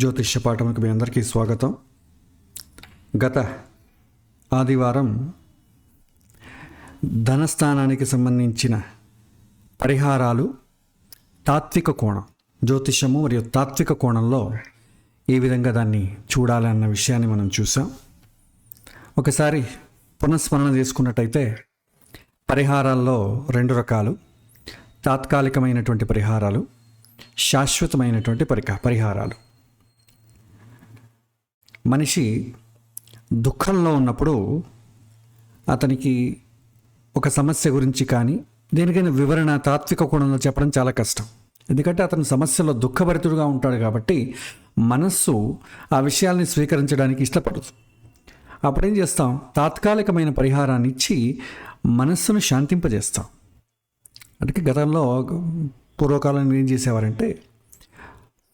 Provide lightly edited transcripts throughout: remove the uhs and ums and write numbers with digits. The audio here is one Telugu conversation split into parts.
జ్యోతిష్య పాఠములకు మీ అందరికీ స్వాగతం. గత ఆదివారం ధనస్థానానికి సంబంధించిన పరిహారాలు తాత్విక కోణం, జ్యోతిషము మరియు తాత్విక కోణంలో ఏ విధంగా దాన్ని చూడాలన్న విషయాన్ని మనం చూసాం. ఒకసారి పునఃస్మరణ చేసుకున్నట్టయితే పరిహారాల్లో రెండు రకాలు: తాత్కాలికమైనటువంటి పరిహారాలు, శాశ్వతమైనటువంటి పరిహారాలు. మనిషి దుఃఖంలో ఉన్నప్పుడు అతనికి ఒక సమస్య గురించి కానీ దేనికైనా వివరణ తాత్విక కోణంలో చెప్పడం చాలా కష్టం. ఎందుకంటే అతను సమస్యలో దుఃఖభరితుడుగా ఉంటాడు కాబట్టి మనస్సు ఆ విషయాల్ని స్వీకరించడానికి ఇష్టపడదు. అప్పుడేం చేస్తాం? తాత్కాలికమైన పరిహారాన్ని ఇచ్చి మనస్సును శాంతింపజేస్తాం. అంటే గతంలో పూర్వకాలంలో ఏం చేసేవారంటే,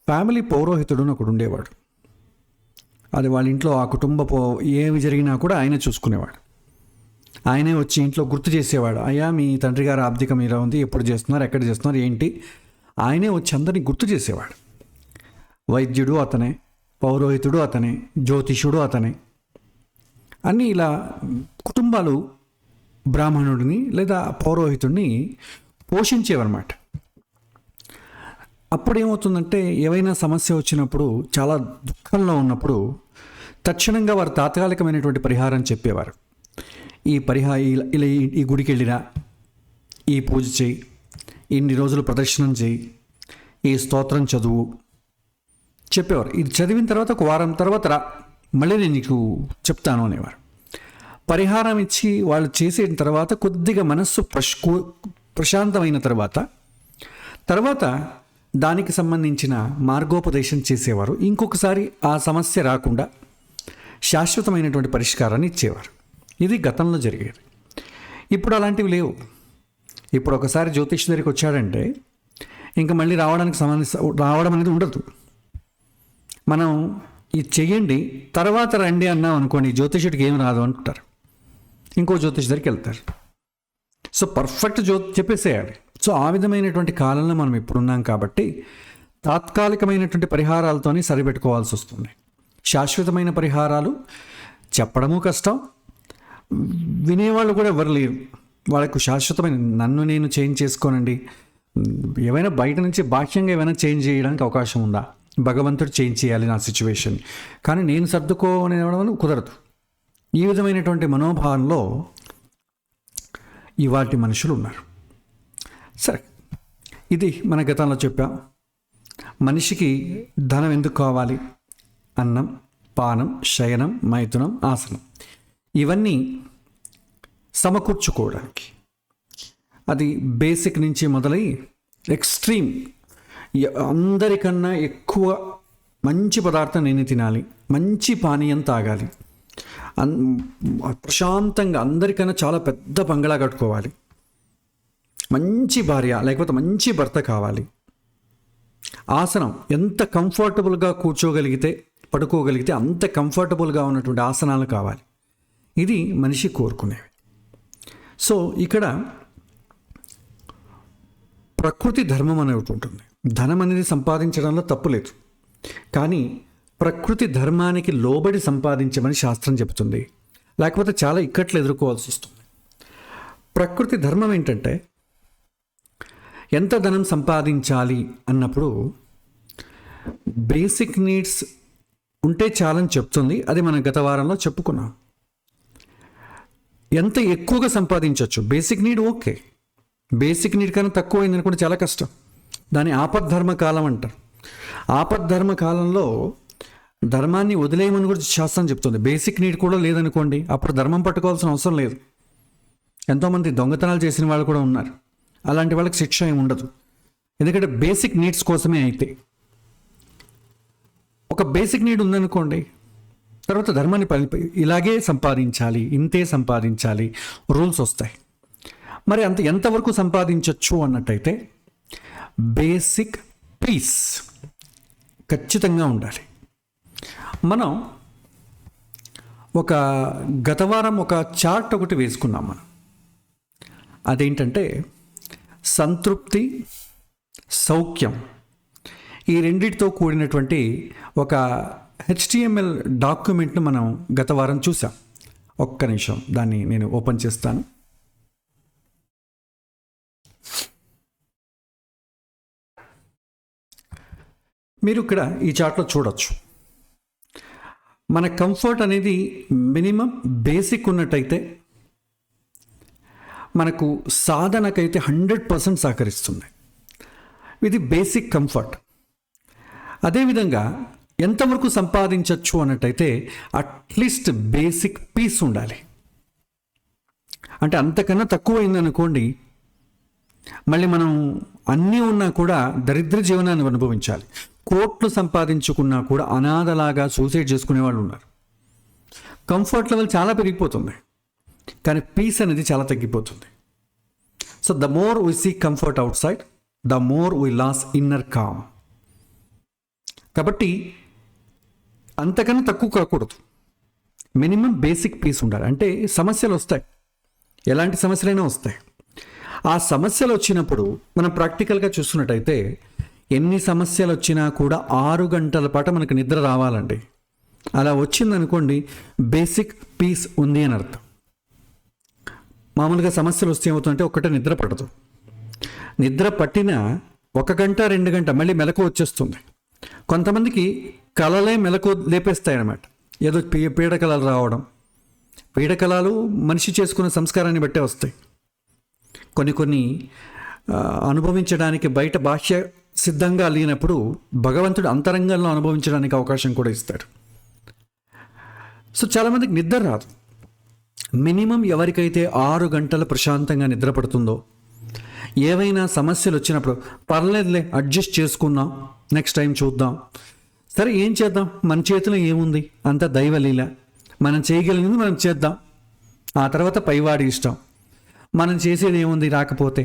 ఫ్యామిలీ పౌరోహితుడు ఒకడు ఉండేవాడు. అది వాళ్ళ ఇంట్లో ఆ ఏమి జరిగినా కూడా ఆయనే చూసుకునేవాడు. ఆయనే వచ్చి ఇంట్లో గుర్తు చేసేవాడు. అయ్యా, మీ తండ్రి గారు ఆబ్దికం ఇలా ఉంది, ఎప్పుడు చేస్తున్నారు, ఎక్కడ చేస్తున్నారు, ఏంటి. ఆయనే వచ్చి అందరినీ గుర్తు చేసేవాడు. వైద్యుడు అతనే, పౌరోహితుడు అతనే, జ్యోతిషుడు అతనే. అన్నీ ఇలా కుటుంబాలు బ్రాహ్మణుడిని లేదా పౌరోహితుడిని పోషించేవన్నమాట. అప్పుడు ఏమవుతుందంటే, ఏవైనా సమస్య వచ్చినప్పుడు, చాలా దుఃఖంలో ఉన్నప్పుడు తక్షణంగా వారు తాత్కాలికమైనటువంటి పరిహారం చెప్పేవారు. ఇలా ఈ గుడికి వెళ్ళిరా, ఈ పూజ చేయి, ఇన్ని రోజులు ప్రదర్శనం చేయి, ఈ స్తోత్రం చదువు చెప్పేవారు. ఇది చదివిన తర్వాత ఒక వారం తర్వాత రా, మళ్ళీ నేను నీకు చెప్తాను అనేవారు. పరిహారం ఇచ్చి వాళ్ళు చేసిన తర్వాత కొద్దిగా మనస్సు ప్రశాంతమైన తర్వాత దానికి సంబంధించిన మార్గోపదేశం చేసేవారు. ఇంకొకసారి ఆ సమస్య రాకుండా శాశ్వతమైనటువంటి పరిష్కారాన్ని ఇచ్చేవారు. ఇది గతంలో జరిగేది. ఇప్పుడు అలాంటివి లేవు. ఇప్పుడు ఒకసారి జ్యోతిష్ దగ్గరికి వచ్చాడంటే ఇంకా మళ్ళీ రావడం అనేది ఉండదు. మనం ఇది చెయ్యండి తర్వాత రండి అన్నాం అనుకోండి, జ్యోతిషుడికి ఏమి రాదు అంటారు. ఇంకో జ్యోతిష్ దగ్గరికి వెళ్తారు. So perfect చెప్పేసేయాలి. సో ఆ విధమైనటువంటి కాలంలో మనం ఇప్పుడున్నాం కాబట్టి తాత్కాలికమైనటువంటి పరిహారాలతోనే సరిపెట్టుకోవాల్సి వస్తుంది. శాశ్వతమైన పరిహారాలు చెప్పడము కష్టం, వినేవాళ్ళు కూడా ఎవరు లేరు. వాళ్ళకు శాశ్వతమైన నన్ను నేను చేంజ్ చేసుకోనండి, ఏమైనా బయట నుంచి బాహ్యంగా ఏమైనా చేంజ్ చేయడానికి అవకాశం ఉందా? భగవంతుడు చేంజ్ చేయాలి నా సిచ్యువేషన్, కానీ నేను సర్దుకోనేవడం కుదరదు. ఈ విధమైనటువంటి మనోభావంలో ఇవాటి మనుషులు ఉన్నారు. సరే, ఇది మన గతంలో చెప్పాం. మనిషికి ధనం ఎందుకు కావాలి? అన్నం, పానం, శయనం, మైథునం, ఆసనం, ఇవన్నీ సమకూర్చుకోవడానికి. అది బేసిక్ నుంచి మొదలై ఎక్స్ట్రీమ్, అందరికన్నా ఎక్కువ మంచి పదార్థం నేను తినాలి, మంచి పానీయం తాగాలి, ప్రశాంతంగా అందరికన్నా చాలా పెద్ద బంగళా కట్టుకోవాలి, మంచి భార్య లేకపోతే మంచి భర్త కావాలి, ఆసనం ఎంత కంఫర్టబుల్గా కూర్చోగలిగితే పడుకోగలిగితే అంత కంఫర్టబుల్గా ఉన్నటువంటి ఆసనాలు కావాలి. ఇది మనిషి కోరుకునేవి. సో ఇక్కడ ప్రకృతి ధర్మం అనేది ఒకటి ఉంటుంది. ధనం అనేది సంపాదించడంలో తప్పు లేదు, కానీ ప్రకృతి ధర్మానికి లోబడి సంపాదించమని శాస్త్రం చెబుతుంది. లేకపోతే చాలా ఇక్కట్లు ఎదుర్కోవాల్సి వస్తుంది. ప్రకృతి ధర్మం ఏంటంటే, ఎంత ధనం సంపాదించాలి అన్నప్పుడు బేసిక్ నీడ్స్ ఉంటే చాలని చెప్తుంది. అది మనం గత వారంలో చెప్పుకున్నాం. ఎంత ఎక్కువగా సంపాదించవచ్చు, basic need okay, basic need కన్నా తక్కువ అయిందని కూడా చాలా కష్టం. దాన్ని ఆపద్ధర్మ కాలం అంటారు. ఆపద్ధర్మ కాలంలో ధర్మాన్ని వదిలేయమని కూడా శాస్త్రం చెప్తుంది. బేసిక్ నీడ్ కూడా లేదనుకోండి, అప్పుడు ధర్మం పట్టుకోవాల్సిన అవసరం లేదు. ఎంతోమంది దొంగతనాలు చేసిన వాళ్ళు కూడా ఉన్నారు. అలాంటి వాళ్ళకి శిక్ష ఏమి ఉండదు, ఎందుకంటే బేసిక్ నీడ్స్ కోసమే. అయితే ఒక బేసిక్ నీడ్ ఉందనుకోండి, తర్వాత ధర్మాన్ని ఇలాగే సంపాదించాలి, ఇంతే సంపాదించాలి, రూల్స్ వస్తాయి. మరి ఎంతవరకు సంపాదించవచ్చు అన్నట్టయితే బేసిక్ పీస్ ఖచ్చితంగా ఉండాలి. మనం గత వారం ఒక చార్ట్ ఒకటి వేసుకున్నాం మనం. అదేంటంటే సంతృప్తి, సౌఖ్యం, ఈ రెండిటితో కూడినటువంటి ఒక HTML డాక్యుమెంట్ను మనం గత వారం చూసాం. ఒక్క నిమిషం దాన్ని నేను ఓపెన్ చేస్తాను. మీరు ఇక్కడ ఈ చార్ట్లో చూడొచ్చు. మన కంఫర్ట్ అనేది మినిమం బేసిక్ ఉన్నట్టయితే మనకు సాధనకైతే 100% సహకరిస్తుంది. ఇది బేసిక్ కంఫర్ట్. అదేవిధంగా ఎంతవరకు సంపాదించవచ్చు అన్నట్టయితే అట్లీస్ట్ బేసిక్ పీస్ ఉండాలి. అంటే అంతకన్నా తక్కువైందనుకోండి, మళ్ళీ మనం అన్నీ ఉన్నా కూడా దరిద్ర జీవనాన్ని అనుభవించాలి. కోట్లు సంపాదించుకున్నా కూడా అనాథలాగా సూసైడ్ చేసుకునే వాళ్ళు ఉన్నారు. కంఫర్ట్ లెవెల్ చాలా పెరిగిపోతుంది, కానీ పీస్ అనేది చాలా తగ్గిపోతుంది. So the more we see comfort outside, the more we loss inner calm. కాబట్టి అంతకన్నా తక్కువ కాకూడదు. మినిమం బేసిక్ పీస్ ఉండాలి. అంటే సమస్యలు వస్తాయి, ఎలాంటి సమస్యలైనా వస్తాయి. ఆ సమస్యలు వచ్చినప్పుడు మనం ప్రాక్టికల్గా చూస్తున్నట్టయితే ఎన్ని సమస్యలు వచ్చినా కూడా 6 గంటల పాటు మనకు నిద్ర రావాలండి. అలా వచ్చిందనుకోండి, బేసిక్ పీస్ ఉంది అని అర్థం. మామూలుగా సమస్యలు వస్తే ఏమవుతుందంటే ఒక్కటే నిద్ర పడదు. నిద్ర పట్టిన 1 గంట 2 గంట మళ్ళీ మెలకు వచ్చేస్తుంది. కొంతమందికి కలలే మెలకు లేపేస్తాయి అన్నమాట. ఏదో పీడకలలు రావడం. పీడకలాలు మనిషి చేసుకున్న సంస్కారాన్ని బట్టే వస్తాయి. కొన్ని అనుభవించడానికి బయట బాహ్య సిద్ధంగా లేనప్పుడు భగవంతుడు అంతరంగంలో అనుభవించడానికి అవకాశం కూడా ఇస్తాడు. సో చాలామందికి నిద్ర రాదు. మినిమం ఎవరికైతే 6 గంటలు ప్రశాంతంగా నిద్ర పడుతుందో, ఏవైనా సమస్యలు వచ్చినప్పుడు పర్లేదులే అడ్జస్ట్ చేసుకుందాం, నెక్స్ట్ టైం చూద్దాం, సరే ఏం చేద్దాం, మన చేతిలో ఏముంది, అంత దైవలీల, మనం చేయగలిగింది మనం చేద్దాం, ఆ తర్వాత పైవాడి ఇష్టం, మనం చేసేది ఏముంది రాకపోతే,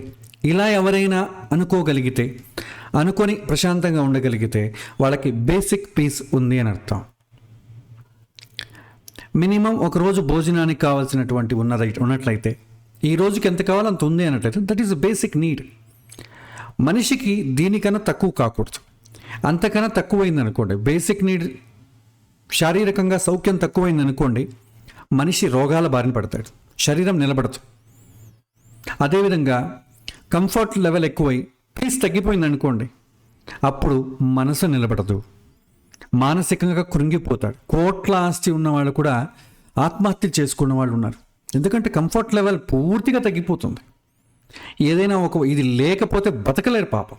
ఇలా ఎవరైనా అనుకోగలిగితే, అనుకొని ప్రశాంతంగా ఉండగలిగితే వాళ్ళకి బేసిక్ పీస్ ఉంది అని అర్థం. మినిమం ఒకరోజు భోజనానికి కావాల్సినటువంటి ఉన్నట్లయితే, ఈ రోజుకి ఎంత కావాలో అంత ఉంది అన్నట్లయితే దట్ ఈస్ బేసిక్ నీడ్. మనిషికి దీనికన్నా తక్కువ కాకూడదు. అంతకన్నా తక్కువైంది అనుకోండి, బేసిక్ నీడ్, శారీరకంగా సౌఖ్యం తక్కువైంది అనుకోండి, మనిషి రోగాల బారిన పడతాడు, శరీరం నిలబడదు. అదేవిధంగా కంఫర్ట్ లెవెల్ ఎక్కువై పీస్ తగ్గిపోయింది అనుకోండి, అప్పుడు మనసు నిలబడదు, మానసికంగా కృంగిపోతాడు. కోట్ల ఆస్తి ఉన్నవాళ్ళు కూడా ఆత్మహత్య చేసుకున్న వాళ్ళు ఉన్నారు. ఎందుకంటే కంఫర్ట్ లెవెల్ పూర్తిగా తగ్గిపోతుంది. ఏదైనా ఇది లేకపోతే బతకలేరు పాపం.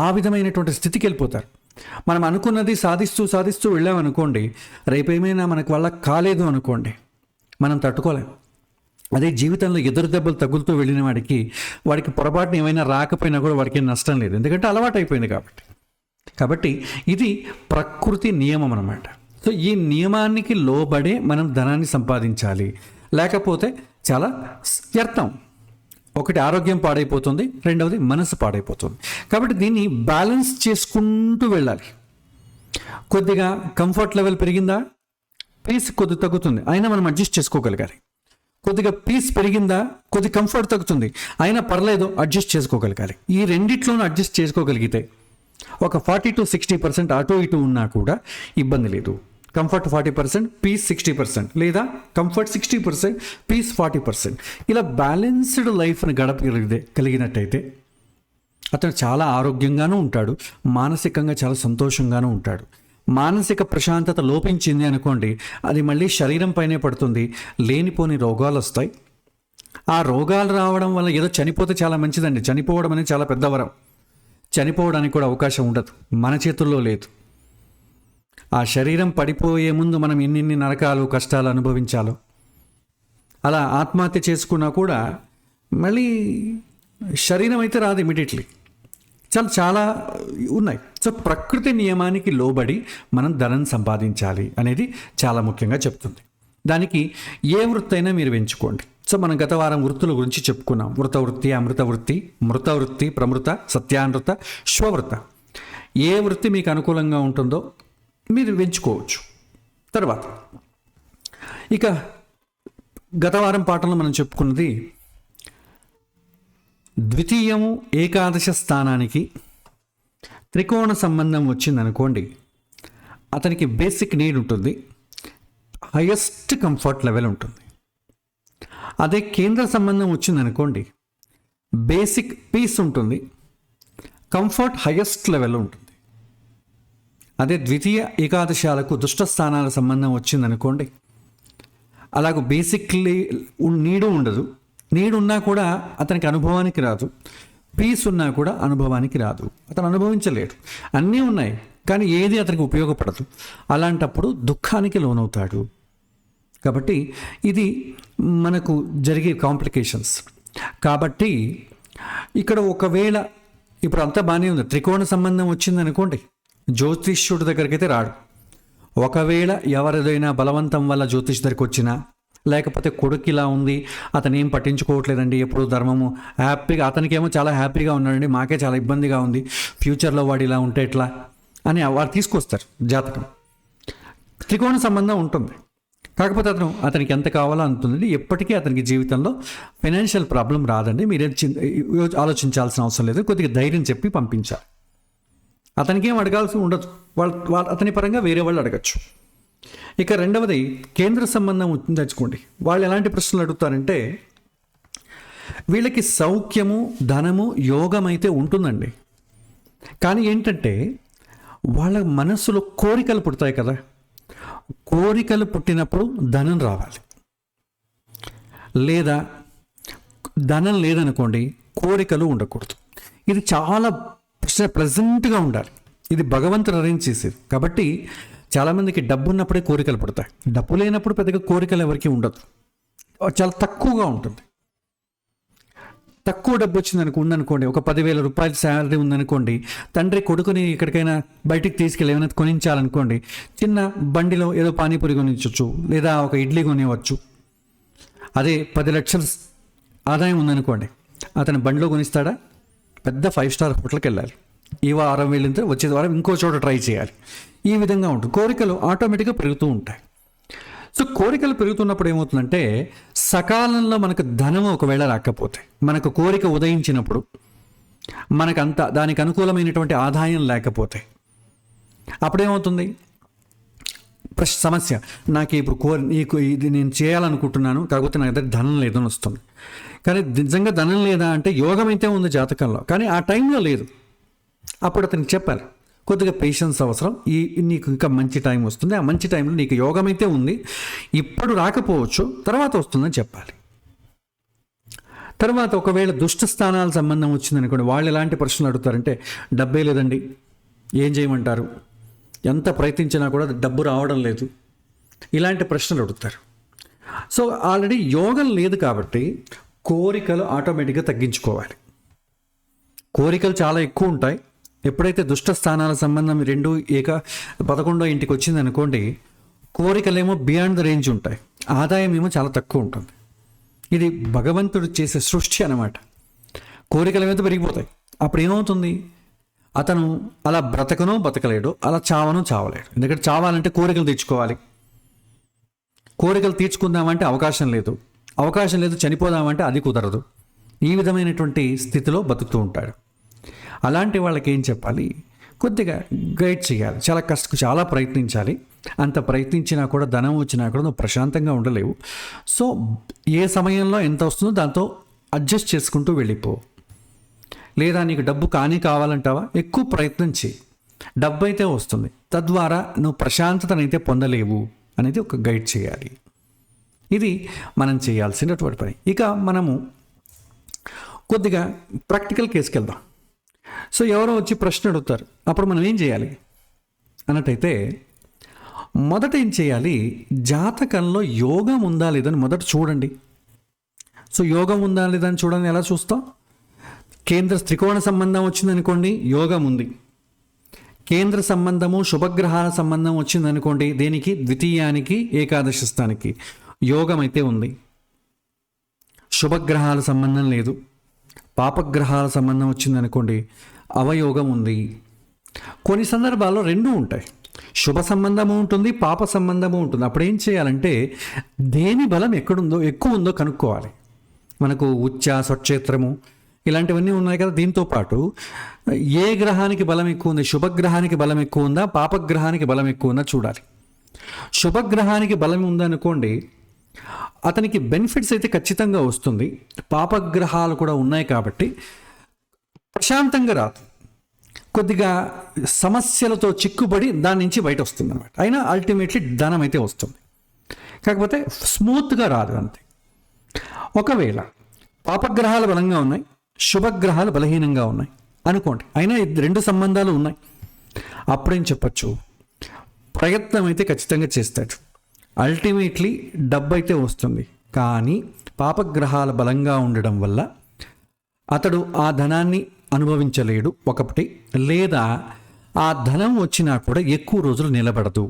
ఆ విధమైనటువంటి స్థితికి వెళ్ళిపోతారు. మనం అనుకున్నది సాధిస్తూ వెళ్ళామనుకోండి, రేపేమైనా మనకు వల్ల కాలేదు అనుకోండి, మనం తట్టుకోలేం. అదే జీవితంలో ఎదురు దెబ్బలు తగులుతూ వెళ్ళిన వాడికి పొరపాటున ఏమైనా రాకపోయినా కూడా వాడికి నష్టం లేదు, ఎందుకంటే అలవాటు అయిపోయింది కాబట్టి ఇది ప్రకృతి నియమం అన్నమాట. సో ఈ నియమానికి లోబడే మనం ధనాన్ని సంపాదించాలి, లేకపోతే చాలా వ్యర్థం. ఒకటి ఆరోగ్యం పాడైపోతుంది, రెండవది మనసు పాడైపోతుంది. కాబట్టి దీన్ని బ్యాలెన్స్ చేసుకుంటూ వెళ్ళాలి. కొద్దిగా కంఫర్ట్ లెవెల్ పెరిగిందా, పీస్ కొద్ది తగ్గుతుంది, అయినా మనం అడ్జస్ట్ చేసుకోగలగాలి. కొద్దిగా పీస్ పెరిగిందా, కొద్ది కంఫర్ట్ తగ్గుతుంది, అయినా పర్లేదు అడ్జస్ట్ చేసుకోగలగాలి. ఈ రెండిట్లోనూ అడ్జస్ట్ చేసుకోగలిగితే ఒక 40 to 60% అటు ఇటు ఉన్నా కూడా ఇబ్బంది లేదు. కంఫర్ట్ 40%, పీస్ 60%, లేదా కంఫర్ట్ 60%, పీస్ 40%. ఇలా బ్యాలెన్స్డ్ లైఫ్ని కలిగినట్టయితే అతను చాలా ఆరోగ్యంగానూ ఉంటాడు, మానసికంగా చాలా సంతోషంగానూ ఉంటాడు. మానసిక ప్రశాంతత లోపించింది అనుకోండి, అది మళ్ళీ శరీరం పైనే పడుతుంది, లేనిపోని రోగాలు వస్తాయి. ఆ రోగాలు రావడం వల్ల ఏదో చనిపోతే చాలా మంచిదండి. చనిపోవడం అనేది చాలా పెద్ద వరం. చనిపోవడానికి కూడా అవకాశం ఉండదు, మన చేతుల్లో లేదు. ఆ శరీరం పడిపోయే ముందు మనం ఎన్ని నరకాలు కష్టాలు అనుభవించాలో. అలా ఆత్మహత్య చేసుకున్నా కూడా మళ్ళీ శరీరం అయితే రాదు ఇమీడియట్లీ. చాలా ఉన్నాయి. సో ప్రకృతి నియమానికి లోబడి మనం ధనం సంపాదించాలి అనేది చాలా ముఖ్యంగా చెప్తుంది. దానికి ఏ వృత్తి అయినా మీరు ఎంచుకోండి. సో మనం గత వారం వృత్తుల గురించి చెప్పుకున్నాం. వృత్తి, అమృత వృత్తి, మృత వృత్తి, ప్రమృత, సత్యానృత, శ్వవృత. ఏ వృత్తి మీకు అనుకూలంగా ఉంటుందో మీరు ఎంచుకోవచ్చు. తర్వాత ఇక గత వారం పాఠంలో మనం చెప్పుకున్నది ద్వితీయము ఏకాదశ స్థానానికి త్రికోణ సంబంధం వచ్చిందనుకోండి, అతనికి బేసిక్ నీడ్ ఉంటుంది, హైయెస్ట్ కంఫర్ట్ లెవెల్ ఉంటుంది. అదే కేంద్ర సంబంధం వచ్చిందనుకోండి, బేసిక్ పీస్ ఉంటుంది, కంఫర్ట్ హైయెస్ట్ లెవెల్ ఉంటుంది. అదే ద్వితీయ ఏకాదశాలకు దుష్ట స్థానాల సంబంధం వచ్చిందనుకోండి, అలాగ బేసిక్లీ నీడు ఉండదు, నీడు ఉన్నా కూడా అతనికి అనుభవానికి రాదు, పీస్ ఉన్నా కూడా అనుభవానికి రాదు, అతను అనుభవించలేడు. అన్నీ ఉన్నాయి కానీ ఏది అతనికి ఉపయోగపడదు. అలాంటప్పుడు దుఃఖానికి లోనవుతాడు. కాబట్టి ఇది మనకు జరిగే కాంప్లికేషన్స్. కాబట్టి ఇక్కడ ఒకవేళ ఇప్పుడు అంతా బాగానే ఉంది, త్రికోణ సంబంధం వచ్చిందనుకోండి, జ్యోతిష్యుడి దగ్గరికి అయితే రాడు. ఒకవేళ ఎవరిదైనా బలవంతం వల్ల జ్యోతిష్ దగ్గరికి వచ్చినా, లేకపోతే కొడుకు ఇలా ఉంది, అతను ఏం పట్టించుకోవట్లేదండి, ఎప్పుడు ధర్మము హ్యాపీగా, అతనికేమో చాలా హ్యాపీగా ఉన్నాడండి, మాకే చాలా ఇబ్బందిగా ఉంది, ఫ్యూచర్లో వాడు ఇలా ఉంటే ఎట్లా అని వాడు తీసుకొస్తారు జాతకం. త్రికోణ సంబంధం ఉంటుంది, కాకపోతే అతనికి ఎంత కావాలో అంతుందండి. ఎప్పటికీ అతనికి జీవితంలో ఫైనాన్షియల్ ప్రాబ్లం రాదండి, మీరేం ఆలోచించాల్సిన అవసరం లేదు. కొద్దిగా ధైర్యం చెప్పి పంపించాలి. అతనికి ఏం అడగాల్సి ఉండదు, వాళ్ళు అతని పరంగా వేరే వాళ్ళు అడగచ్చు. ఇక రెండవది కేంద్ర సంబంధం తెచ్చుకోండి. వాళ్ళు ఎలాంటి ప్రశ్నలు అడుగుతారంటే, వీళ్ళకి సౌఖ్యము, ధనము, యోగం అయితే ఉంటుందండి, కానీ ఏంటంటే వాళ్ళ మనస్సులో కోరికలు పుడతాయి కదా. కోరికలు పుట్టినప్పుడు ధనం రావాలి, లేదా ధనం లేదనుకోండి కోరికలు ఉండకూడదు. ఇది చాలా ప్లెజెంట్గా ఉండాలి. ఇది భగవంతుడు అరేంజ్ చేసేది. కాబట్టి చాలామందికి డబ్బు ఉన్నప్పుడే కోరికలు పుడతాయి, డబ్బు లేనప్పుడు పెద్దగా కోరికలు ఎవరికి ఉండదు, చాలా తక్కువగా ఉంటుంది. తక్కువ డబ్బు ఉందనుకోండి, ఒక 10,000 రూపాయల శాలరీ ఉందనుకోండి, తండ్రి కొడుకుని ఎక్కడికైనా బయటికి తీసుకెళ్ళి ఏమైనా కొనించాలనుకోండి, చిన్న బండిలో ఏదో పానీపూరి కొనించవచ్చు, లేదా ఒక ఇడ్లీ కొనివ్వచ్చు. అదే 10 లక్షల ఆదాయం ఉందనుకోండి, అతని బండిలో కొనిస్తాడా? పెద్ద 5 స్టార్ హోటల్కి వెళ్ళాలి, ఈ వారం వెళ్ళితే వచ్చే వారం ఇంకో చోట ట్రై చేయాలి. ఈ విధంగా ఉంటుంది. కోరికలు ఆటోమేటిక్గా పెరుగుతూ ఉంటాయి. సో కోరికలు పెరుగుతున్నప్పుడు ఏమవుతుందంటే, సకాలంలో మనకు ధనం ఒకవేళ రాకపోతే, మనకు కోరిక ఉదయించినప్పుడు మనకంత దానికి అనుకూలమైనటువంటి ఆదాయం లేకపోతే అప్పుడేమవుతుంది? సమస్య, నాకు ఇప్పుడు నీకు ఇది నేను చేయాలనుకుంటున్నాను, కాకపోతే నా దగ్గర ధనం లేదని వస్తుంది. కానీ నిజంగా ధనం లేదా అంటే యోగం అయితే ఉంది జాతకంలో, కానీ ఆ టైంలో లేదు. అప్పుడు అతనికి చెప్పాలి, కొద్దిగా పేషెన్స్ అవసరం, నీకు ఇంకా మంచి టైం వస్తుంది, ఆ మంచి టైంలో నీకు యోగం అయితే ఉంది, ఇప్పుడు రాకపోవచ్చు, తర్వాత వస్తుందని చెప్పాలి. తర్వాత ఒకవేళ దుష్ట స్థానాల సంబంధం వచ్చిందనుకోండి, వాళ్ళు ఎలాంటి ప్రశ్నలు అడుగుతారంటే, డబ్బే లేదండి, ఏం చేయమంటారు, ఎంత ప్రయత్నించినా కూడా డబ్బు రావడం లేదు, ఇలాంటి ప్రశ్నలు అడుగుతారు. సో ఆల్రెడీ యోగం లేదు కాబట్టి కోరికలు ఆటోమేటిక్గా తగ్గించుకోవాలి. కోరికలు చాలా ఎక్కువ ఉంటాయి. ఎప్పుడైతే దుష్ట స్థానాల సంబంధం 11వ ఇంటికి వచ్చింది అనుకోండి, కోరికలేమో బియాండ్ ద రేంజ్ ఉంటాయి, ఆదాయం ఏమో చాలా తక్కువ ఉంటుంది. ఇది భగవంతుడు చేసే సృష్టి అన్నమాట. కోరికలు ఏమైతే పెరిగిపోతాయి. అప్పుడు ఏమవుతుంది? అతను అలా బతకలేడు, అలా చావలేడు. ఎందుకంటే చావాలంటే కోరికలు తెచ్చుకోవాలి, కోరికలు తీర్చుకుందామంటే అవకాశం లేదు, చనిపోదామంటే అది కుదరదు. ఈ విధమైనటువంటి స్థితిలో బతుకుతూ ఉంటాడు. అలాంటి వాళ్ళకి ఏం చెప్పాలి? కొద్దిగా గైడ్ చేయాలి, చాలా ప్రయత్నించాలి. అంత ప్రయత్నించినా కూడా ధనం వచ్చినా కూడా నువ్వు ప్రశాంతంగా ఉండలేవు. సో ఏ సమయంలో ఎంత వస్తుందో దాంతో అడ్జస్ట్ చేసుకుంటూ వెళ్ళిపో. లేదా నీకు డబ్బు కావాలంటావా, ఎక్కువ ప్రయత్నం చేయి, డబ్బు అయితే వస్తుంది, తద్వారా నువ్వు ప్రశాంతతనైతే పొందలేవు అనేది ఒక గైడ్ చేయాలి. ఇది మనం చేయాల్సినటువంటి పని. ఇక మనము కొద్దిగా ప్రాక్టికల్ కేసుకి వెళ్దాం. సో ఎవరో వచ్చి ప్రశ్న అడుగుతారు, అప్పుడు మనం ఏం చేయాలి అన్నట్టయితే, మొదట ఏం చేయాలి? జాతకంలో యోగం ఉందా లేదని మొదట చూడండి. సో యోగం ఉందా లేదని చూడండి. ఎలా చూస్తాం? కేంద్ర త్రికోణ సంబంధం వచ్చిందనుకోండి, యోగం ఉంది. కేంద్ర సంబంధము, శుభగ్రహాల సంబంధం వచ్చిందనుకోండి, దేనికి? ద్వితీయానికి, ఏకాదశ స్థానికి యోగం అయితే ఉంది. శుభగ్రహాల సంబంధం లేదు, పాపగ్రహాల సంబంధం వచ్చిందనుకోండి, అవయోగం ఉంది. కొన్ని సందర్భాల్లో రెండూ ఉంటాయి, శుభ సంబంధము ఉంటుంది, పాప సంబంధము ఉంటుంది. అప్పుడు ఏం చేయాలంటే, దేని బలం ఎక్కువ ఉందో కనుక్కోవాలి. మనకు ఉచ్చ, స్వక్షేత్రము ఇలాంటివన్నీ ఉన్నాయి కదా. దీంతో పాటు ఏ గ్రహానికి బలం ఎక్కువ ఉంది, శుభగ్రహానికి బలం ఎక్కువ ఉందా, పాపగ్రహానికి బలం ఎక్కువ ఉందా చూడాలి. శుభగ్రహానికి బలం ఉందనుకోండి, అతనికి బెనిఫిట్స్ అయితే ఖచ్చితంగా వస్తుంది. పాపగ్రహాలు కూడా ఉన్నాయి కాబట్టి ప్రశాంతంగా రాదు, కొద్దిగా సమస్యలతో చిక్కుబడి దాని నుంచి బయట వస్తుంది అనమాట. అయినా అల్టిమేట్లీ ధనం అయితే వస్తుంది, కాకపోతే స్మూత్గా రాదు అంతే. ఒకవేళ పాపగ్రహాలు బలంగా ఉన్నాయి, శుభగ్రహాలు బలహీనంగా ఉన్నాయి అనుకోండి, అయినా రెండు సంబంధాలు ఉన్నాయి, అప్పుడేం చెప్పచ్చు, ప్రయత్నం అయితే ఖచ్చితంగా చేస్తాడు, అల్టిమేట్లీ డబ్బు అయితే వస్తుంది. కానీ పాపగ్రహాల బలంగా ఉండడం వల్ల అతడు ఆ ధనాన్ని అనుభవించలేడు ఒకటి, లేదా ఆ ధనం వచ్చినా కూడా ఎక్కువ రోజులు నిలబడదు,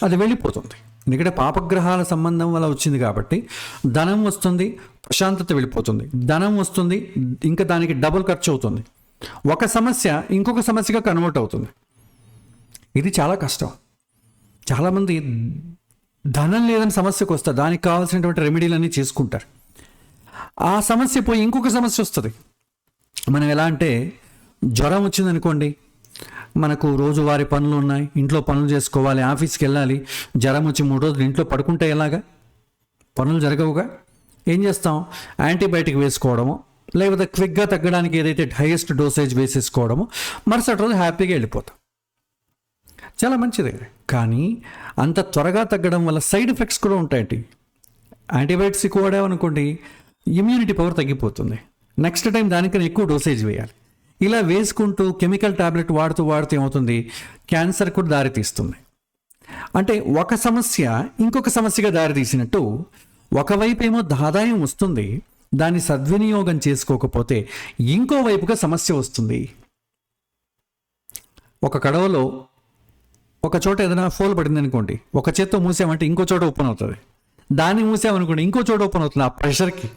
అది వెళ్ళిపోతుంది. ఎందుకంటే పాపగ్రహాల సంబంధం వల్ల వచ్చింది కాబట్టి ధనం వస్తుంది, ప్రశాంతత వెళ్ళిపోతుంది, ధనం వస్తుంది, ఇంకా దానికి డబుల్ ఖర్చు అవుతుంది, ఒక సమస్య ఇంకొక సమస్యగా కన్వర్ట్ అవుతుంది. ఇది చాలా కష్టం. చాలామంది ధనం లేదని సమస్యకు వస్తారు, దానికి కావాల్సినటువంటి రెమెడీలన్నీ చేసుకుంటారు, ఆ సమస్య పోయి ఇంకొక సమస్య వస్తుంది. మనం ఎలా అంటే, జ్వరం వచ్చిందనుకోండి, మనకు రోజువారి పనులు ఉన్నాయి, ఇంట్లో పనులు చేసుకోవాలి, ఆఫీస్కి వెళ్ళాలి, జ్వరం వచ్చి 3 రోజులు ఇంట్లో పడుకుంటే ఎలాగా, పనులు జరగవుగా. ఏం చేస్తాం, యాంటీబయాటిక్ వేసుకోవడము, లేకపోతే క్విక్గా తగ్గడానికి ఏదైతే హైయెస్ట్ డోసేజ్ వేసేసుకోవడము, మరుసటి రోజు హ్యాపీగా వెళ్ళిపోతాం, చాలా మంచిది. కానీ అంత త్వరగా తగ్గడం వల్ల సైడ్ ఎఫెక్ట్స్ కూడా ఉంటాయండి. యాంటీబయాటిక్స్ ఎక్కువ వాడామనుకోండి, ఇమ్యూనిటీ పవర్ తగ్గిపోతుంది, నెక్స్ట్ టైం దానికన్నా ఎక్కువ డోసేజ్ వేయాలి. ఇలా వేసుకుంటూ కెమికల్ టాబ్లెట్ వాడుతూ ఏమవుతుంది, క్యాన్సర్ కూడా దారితీస్తుంది. అంటే ఒక సమస్య ఇంకొక సమస్యగా దారితీసినట్టు, ఒకవైపు ఏమో ఆదాయం వస్తుంది, దాన్ని సద్వినియోగం చేసుకోకపోతే ఇంకో వైపుగా సమస్య వస్తుంది. ఒక కడవలో ఒక చోట ఏదైనా ఫోల్ పడింది అనుకోండి, ఒక చేత్తో మూసామంటే ఇంకో చోట ఓపెన్ అవుతుంది, దాన్ని మూసామనుకోండి ఇంకో చోట ఓపెన్ అవుతుంది, ఆ ప్రెషర్కి.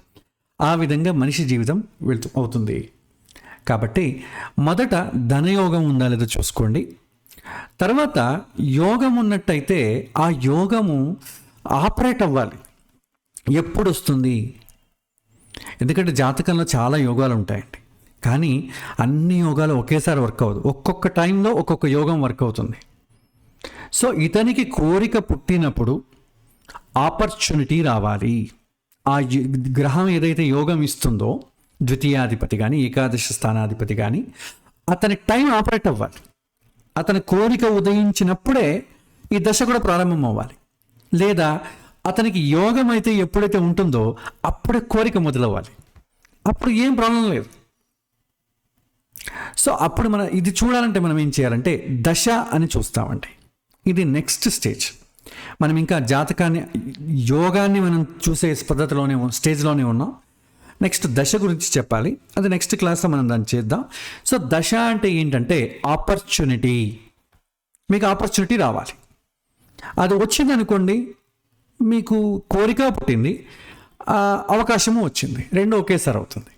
ఆ విధంగా మనిషి జీవితం అవుతుంది. కాబట్టి మొదట ధనయోగం ఉందా లేదో చూసుకోండి. తర్వాత యోగం ఉన్నట్టయితే ఆ యోగము ఆపరేట్ అవ్వాలి. ఎప్పుడు వస్తుంది, ఎందుకంటే జాతకంలో చాలా యోగాలు ఉంటాయండి, కానీ అన్ని యోగాలు ఒకేసారి వర్క్ అవ్వదు, ఒక్కొక్క టైంలో ఒక్కొక్క యోగం వర్క్ అవుతుంది. సో ఇతనికి కోరిక పుట్టినప్పుడు ఆపర్చునిటీ రావాలి. ఆ గ్రహం ఏదైతే యోగం ఇస్తుందో, ద్వితీయాధిపతి కానీ ఏకాదశ స్థానాధిపతి కానీ, అతని టైం ఆపరేట్ అవ్వాలి. అతని కోరిక ఉదయించినప్పుడే ఈ దశ కూడా ప్రారంభం అవ్వాలి. లేదా అతనికి యోగం అయితే ఎప్పుడైతే ఉంటుందో అప్పుడే కోరిక మొదలవ్వాలి, అప్పుడు ఏం ప్రాబ్లం లేదు. సో అప్పుడు మనం ఇది చూడాలంటే మనం ఏం చేయాలంటే దశ అని చూస్తామండి. ఇది నెక్స్ట్ స్టేజ్. మనం ఇంకా జాతకాన్ని, యోగాన్ని మనం చూసే పద్ధతిలోనే స్టేజ్లోనే ఉన్నాం. నెక్స్ట్ దశ గురించి చెప్పాలి, అది నెక్స్ట్ క్లాస్లో మనం దాన్ని చేద్దాం. సో దశ అంటే ఏంటంటే ఆపర్చునిటీ, మీకు ఆపర్చునిటీ రావాలి. అది వచ్చిందనుకోండి, మీకు కోరిక పుట్టింది, అవకాశము వచ్చింది, రెండు ఒకేసారి అవుతుంది.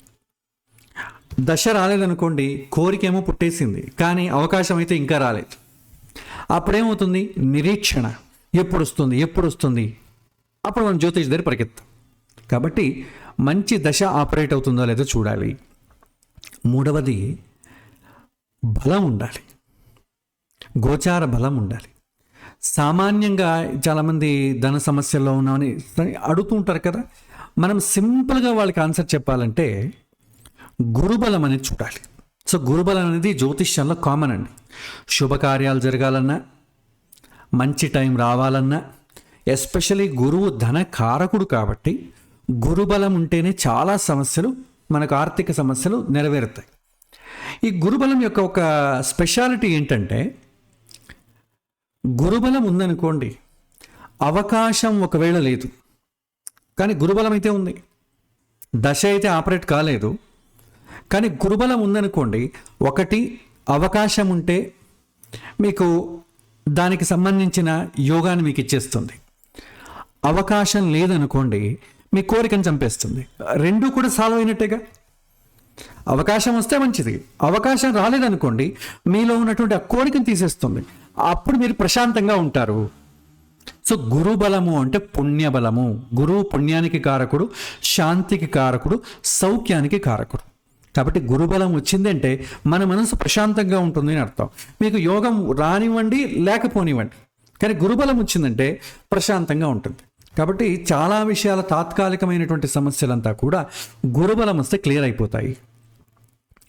దశ రాలేదనుకోండి, కోరిక ఏమో పుట్టేసింది కానీ అవకాశం అయితే ఇంకా రాలేదు, అప్పుడేమవుతుంది, నిరీక్షణ, ఎప్పుడు వస్తుంది, అప్పుడు మనం జ్యోతిష్ దగ్గర పరిగెత్తాం. కాబట్టి మంచి దశ ఆపరేట్ అవుతుందో లేదో చూడాలి. మూడవది బలం ఉండాలి, గోచార బలం ఉండాలి. సామాన్యంగా చాలామంది ధన సమస్యల్లో ఉన్నామని అడుగుతూ ఉంటారు కదా, మనం సింపుల్గా వాళ్ళకి ఆన్సర్ చెప్పాలంటే గురుబలం అనేది చూడాలి. సో గురుబలం అనేది జ్యోతిష్యంలో కామన్ అండి. శుభకార్యాలు జరగాలన్నా, మంచి టైం రావాలన్నా, ఎస్పెషలీ గురువు ధన కారకుడు కాబట్టి గురుబలం ఉంటేనే చాలా సమస్యలు, మనకు ఆర్థిక సమస్యలు నెరవేరుతాయి. ఈ గురుబలం యొక్క ఒక స్పెషాలిటీ ఏంటంటే, గురుబలం ఉందనుకోండి, అవకాశం ఒకవేళ లేదు కానీ గురుబలం అయితే ఉంది, దశ అయితే ఆపరేట్ కాలేదు కానీ గురుబలం ఉందనుకోండి, ఒకటి అవకాశం ఉంటే మీకు దానికి సంబంధించిన యోగాన్ని మీకు ఇచ్చేస్తుంది, అవకాశం లేదనుకోండి మీ కోరికను చంపేస్తుంది. రెండూ కూడా సాల్వ్ అయినట్టేగా. అవకాశం వస్తే మంచిది, అవకాశం రాలేదనుకోండి మీలో ఉన్నటువంటి ఆ కోరికను తీసేస్తుంది, అప్పుడు మీరు ప్రశాంతంగా ఉంటారు. సో గురుబలము అంటే పుణ్యబలము. గురువు పుణ్యానికి కారకుడు, శాంతికి కారకుడు, సౌఖ్యానికి కారకుడు. కాబట్టి గురుబలం వచ్చిందంటే మన మనసు ప్రశాంతంగా ఉంటుంది అని అర్థం. మీకు యోగం రానివ్వండి లేకపోనివ్వండి, కానీ గురుబలం వచ్చిందంటే ప్రశాంతంగా ఉంటుంది. కాబట్టి చాలా విషయాల తాత్కాలికమైనటువంటి సమస్యలంతా కూడా గురుబలం వస్తే క్లియర్ అయిపోతాయి.